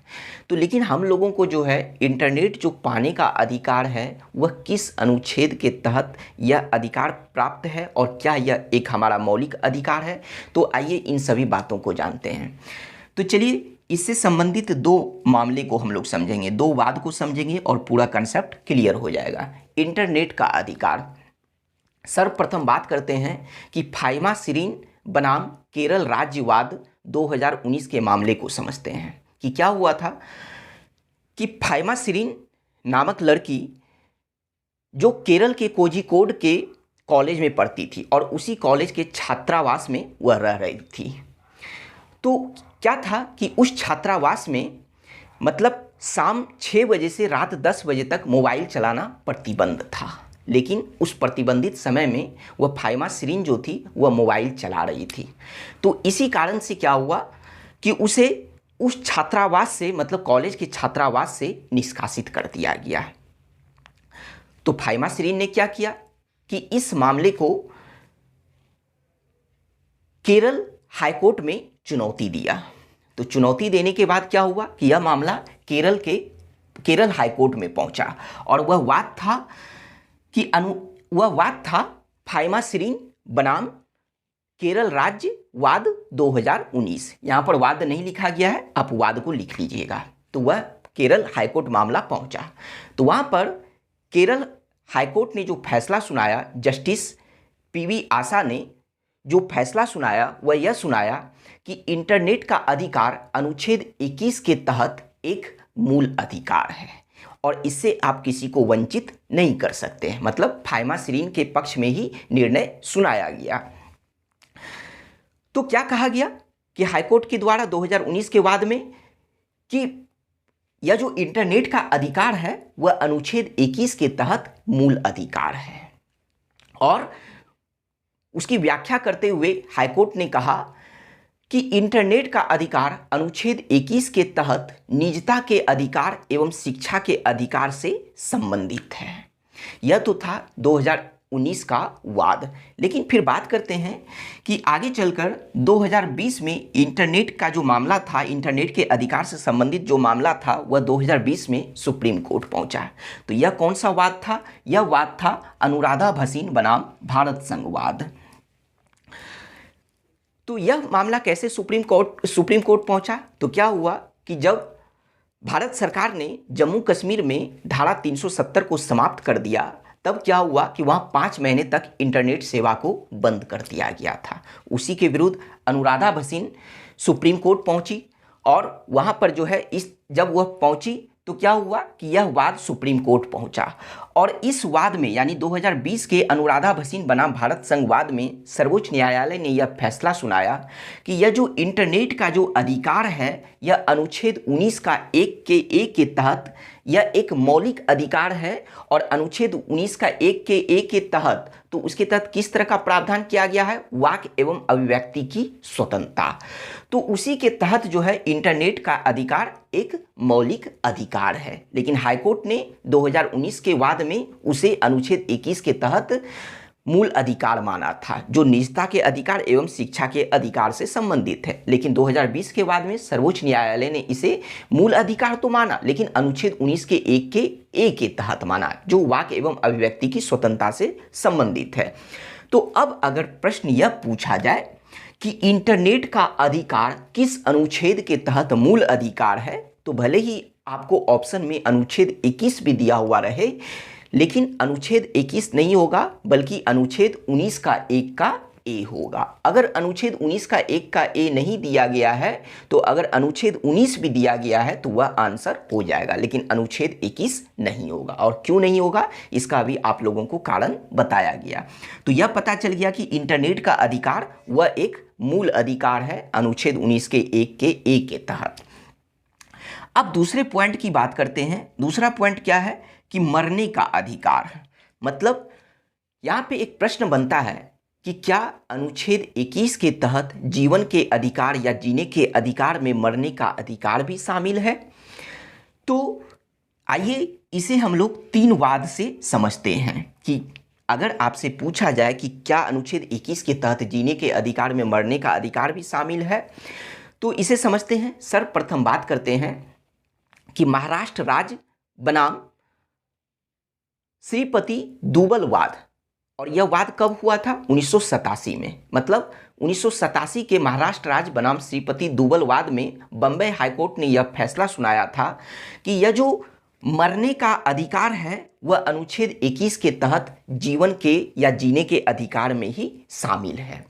तो लेकिन हम लोगों को जो है इंटरनेट जो पाने का अधिकार है वह किस अनुच्छेद के तहत यह अधिकार प्राप्त है और क्या यह एक हमारा मौलिक अधिकार है? तो आइए इन सभी बातों को जानते हैं। तो चलिए, इससे संबंधित 2 मामले को हम लोग समझेंगे, 2 वाद को समझेंगे और पूरा कंसेप्ट क्लियर हो जाएगा। इंटरनेट का अधिकार, सर्वप्रथम बात करते हैं कि फाइमासिरीन बनाम केरल राज्यवाद 2019 के मामले को समझते हैं कि क्या हुआ था कि फाइमासिरीन नामक लड़की जो केरल के कोझिकोड के कॉलेज में पढ़ती थी और उसी कॉलेज के छात्रावास में वह रह रही थी। तो क्या था कि उस छात्रावास में मतलब शाम 6 बजे से रात 10 बजे तक मोबाइल चलाना प्रतिबंध था, लेकिन उस प्रतिबंधित समय में वह फाइमासिरीन जो थी वह मोबाइल चला रही थी। तो इसी कारण से क्या हुआ कि उसे उस छात्रावास से मतलब कॉलेज के छात्रावास से निष्कासित कर दिया गया। तो फाइमासिरीन ने क्या किया कि इस मामले को केरल हाईकोर्ट में चुनौती दिया। तो चुनौती देने के बाद क्या हुआ कि यह मामला केरल हाईकोर्ट में पहुंचा और वह वाद था फाइमासिरीन बनाम केरल राज्य वाद 2019। यहाँ पर वाद नहीं लिखा गया है, आप वाद को लिख लीजिएगा। तो वह केरल हाईकोर्ट मामला पहुंचा। तो वहाँ पर केरल हाईकोर्ट ने जो फैसला सुनाया, जस्टिस पीवी आशा ने जो फैसला सुनाया वह यह सुनाया कि इंटरनेट का अधिकार अनुच्छेद 21 के तहत एक मूल अधिकार है और इससे आप किसी को वंचित नहीं कर सकते हैं। मतलब फाइमासिरीन के पक्ष में ही निर्णय सुनाया गया। तो क्या कहा गया कि हाईकोर्ट के द्वारा 2019 के बाद में कि यह जो इंटरनेट का अधिकार है वह अनुच्छेद 21 के तहत मूल अधिकार है। और उसकी व्याख्या करते हुए हाईकोर्ट ने कहा कि इंटरनेट का अधिकार अनुच्छेद 21 के तहत निजता के अधिकार एवं शिक्षा के अधिकार से संबंधित है। यह तो था 2019 का वाद। लेकिन फिर बात करते हैं कि आगे चलकर 2020 में इंटरनेट का जो मामला था, इंटरनेट के अधिकार से संबंधित जो मामला था वह 2020 में सुप्रीम कोर्ट पहुंचा। तो यह कौन सा वाद था? यह वाद था अनुराधा भसीन बनाम भारत संघ वाद। तो यह मामला कैसे सुप्रीम कोर्ट पहुंचा? तो क्या हुआ कि जब भारत सरकार ने जम्मू कश्मीर में धारा 370 को समाप्त कर दिया, तब क्या हुआ कि वहां 5 महीने तक इंटरनेट सेवा को बंद कर दिया गया था। उसी के विरुद्ध अनुराधा भसीन सुप्रीम कोर्ट पहुंची और वहां पर जो है जब वह पहुंची तो क्या हुआ कि यह वाद सुप्रीम कोर्ट पहुंचा और इस वाद में यानी 2020 के अनुराधा भसीन बनाम भारत संघ वाद में सर्वोच्च न्यायालय ने यह फैसला सुनाया कि यह जो इंटरनेट का जो अधिकार है यह अनुच्छेद 19 का 1 के ए के तहत यह एक मौलिक अधिकार है और अनुच्छेद 19 का 1 के ए के तहत तो उसके तहत किस तरह का प्रावधान किया गया है? वाक एवं अभिव्यक्ति की स्वतंत्रता। तो उसी के तहत जो है इंटरनेट का अधिकार एक मौलिक अधिकार है। लेकिन हाईकोर्ट ने 2019 के वाद में उसे अनुच्छेद 21 के तहत मूल अधिकार माना था, जो निजता के अधिकार एवं शिक्षा के अधिकार से संबंधित है। लेकिन 2020 के बाद में सर्वोच्च न्यायालय ने इसे मूल अधिकार तो माना, लेकिन अनुच्छेद 19 के 1 के ए के तहत माना, जो वाक एवं अभिव्यक्ति की स्वतंत्रता से संबंधित है। तो अब अगर प्रश्न यह पूछा जाए कि इंटरनेट का अधिकार किस अनुच्छेद के तहत मूल अधिकार है, तो भले ही आपको ऑप्शन में अनुच्छेद 21 भी दिया हुआ रहे, लेकिन अनुच्छेद 21 नहीं होगा बल्कि अनुच्छेद 19 का 1 का ए होगा। अगर अनुच्छेद 19 का 1 का ए नहीं दिया गया है तो अगर अनुच्छेद 19 भी दिया गया है तो वह आंसर हो जाएगा, लेकिन अनुच्छेद 21 नहीं होगा। और क्यों नहीं होगा इसका भी आप लोगों को कारण बताया गया। तो यह पता चल गया कि इंटरनेट का अधिकार वह एक मूल अधिकार है अनुच्छेद 19 के 1 के ए के तहत। अब दूसरे पॉइंट की बात करते हैं। दूसरा पॉइंट क्या है कि मरने का अधिकार। मतलब यहाँ पे एक प्रश्न बनता है कि क्या अनुच्छेद 21 के तहत जीवन के अधिकार या जीने के अधिकार में मरने का अधिकार भी शामिल है? तो आइए इसे हम लोग 3 वाद से समझते हैं कि अगर आपसे पूछा जाए कि क्या अनुच्छेद 21 के तहत जीने के अधिकार में मरने का अधिकार भी शामिल है, तो इसे समझते हैं। सर्वप्रथम बात करते हैं कि महाराष्ट्र राज्य बनाम श्रीपति दूबल वाद। और यह वाद कब हुआ था? 1987 में। मतलब 1987 के महाराष्ट्र राज्य बनाम श्रीपति दूबल वाद में बम्बई हाईकोर्ट ने यह फैसला सुनाया था कि यह जो मरने का अधिकार है वह अनुच्छेद 21 के तहत जीवन के या जीने के अधिकार में ही शामिल है।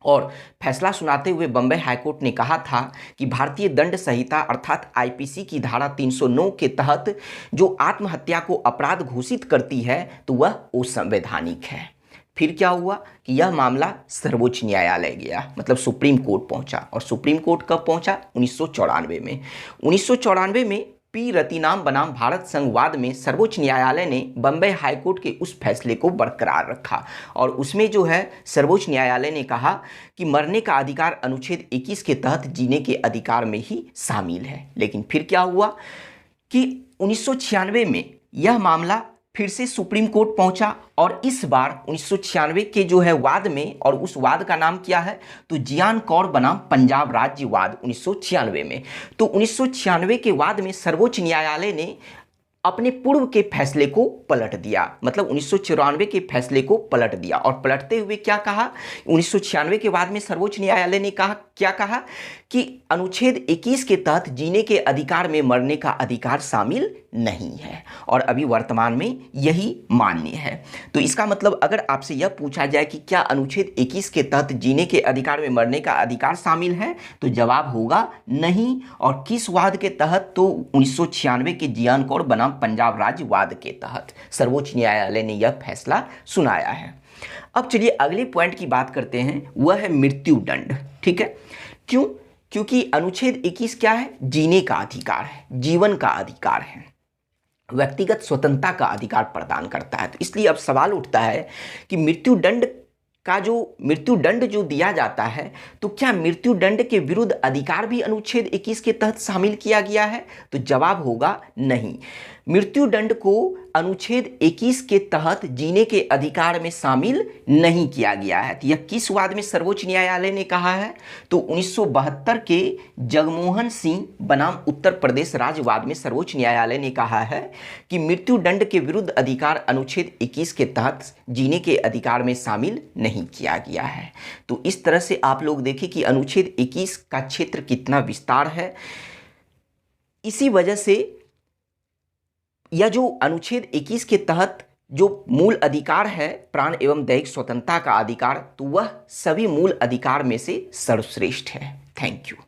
और फैसला सुनाते हुए बम्बई हाईकोर्ट ने कहा था कि भारतीय दंड संहिता अर्थात आईपीसी की धारा 309 के तहत जो आत्महत्या को अपराध घोषित करती है तो वह असंवैधानिक है। फिर क्या हुआ कि यह मामला सर्वोच्च न्यायालय गया, मतलब सुप्रीम कोर्ट पहुंचा। और सुप्रीम कोर्ट कब पहुंचा? 1994 में। 1994 में पी रतिनाम बनाम भारत संघ वाद में सर्वोच्च न्यायालय ने बम्बई हाईकोर्ट के उस फैसले को बरकरार रखा और उसमें जो है सर्वोच्च न्यायालय ने कहा कि मरने का अधिकार अनुच्छेद 21 के तहत जीने के अधिकार में ही शामिल है। लेकिन फिर क्या हुआ कि 1996 में यह मामला फिर से सुप्रीम कोर्ट पहुंचा और इस बार 1996 के जो है वाद में, और उस वाद का नाम क्या है, तो जियान कौर बनाम पंजाब राज्य वाद 1996 में। तो 1996 के वाद में सर्वोच्च न्यायालय ने अपने पूर्व के फैसले को पलट दिया, मतलब 1994 के फैसले को पलट दिया। और पलटते हुए क्या कहा, 1996 के बाद में सर्वोच्च न्यायालय ने क्या कहा कि अनुच्छेद 21 के तहत जीने के अधिकार में मरने का अधिकार शामिल नहीं है, और अभी वर्तमान में यही मान्य है। तो इसका मतलब अगर आपसे यह पूछा जाए कि क्या अनुच्छेद 21 के तहत जीने के अधिकार में मरने का अधिकार शामिल है, तो जवाब होगा नहीं। और किस वाद के तहत, तो 1996 के जियान कौर बनाम पंजाब राज्य वाद के तहत सर्वोच्च न्यायालय ने यह फैसला सुनाया है। अब चलिए अगले पॉइंट की बात करते हैं, वह है मृत्यु दंड। ठीक है, क्यों? क्योंकि अनुच्छेद 21 क्या है, जीने का अधिकार है, जीवन का अधिकार है, व्यक्तिगत स्वतंत्रता का अधिकार प्रदान करता है। तो इसलिए अब सवाल उठता है कि मृत्यु दंड जो दिया जाता है, तो क्या मृत्यु दंड के विरुद्ध अधिकार भी अनुच्छेद 21 के तहत शामिल किया गया है? तो जवाब होगा नहीं। मृत्यु दंड को अनुच्छेद 21 के तहत जीने के अधिकार में शामिल नहीं किया गया है। तो यह किस वाद में सर्वोच्च न्यायालय ने कहा है? तो 1972 के जगमोहन सिंह बनाम उत्तर प्रदेश राज्य वाद में सर्वोच्च न्यायालय ने कहा है कि मृत्यु दंड के विरुद्ध अधिकार अनुच्छेद 21 के तहत जीने के अधिकार में शामिल नहीं किया गया है। तो इस तरह से आप लोग देखें कि अनुच्छेद 21 का क्षेत्र कितना विस्तार है। इसी वजह से यह जो अनुच्छेद 21 के तहत जो मूल अधिकार है, प्राण एवं दैहिक स्वतंत्रता का अधिकार, तो वह सभी मूल अधिकार में से सर्वश्रेष्ठ है। Thank you.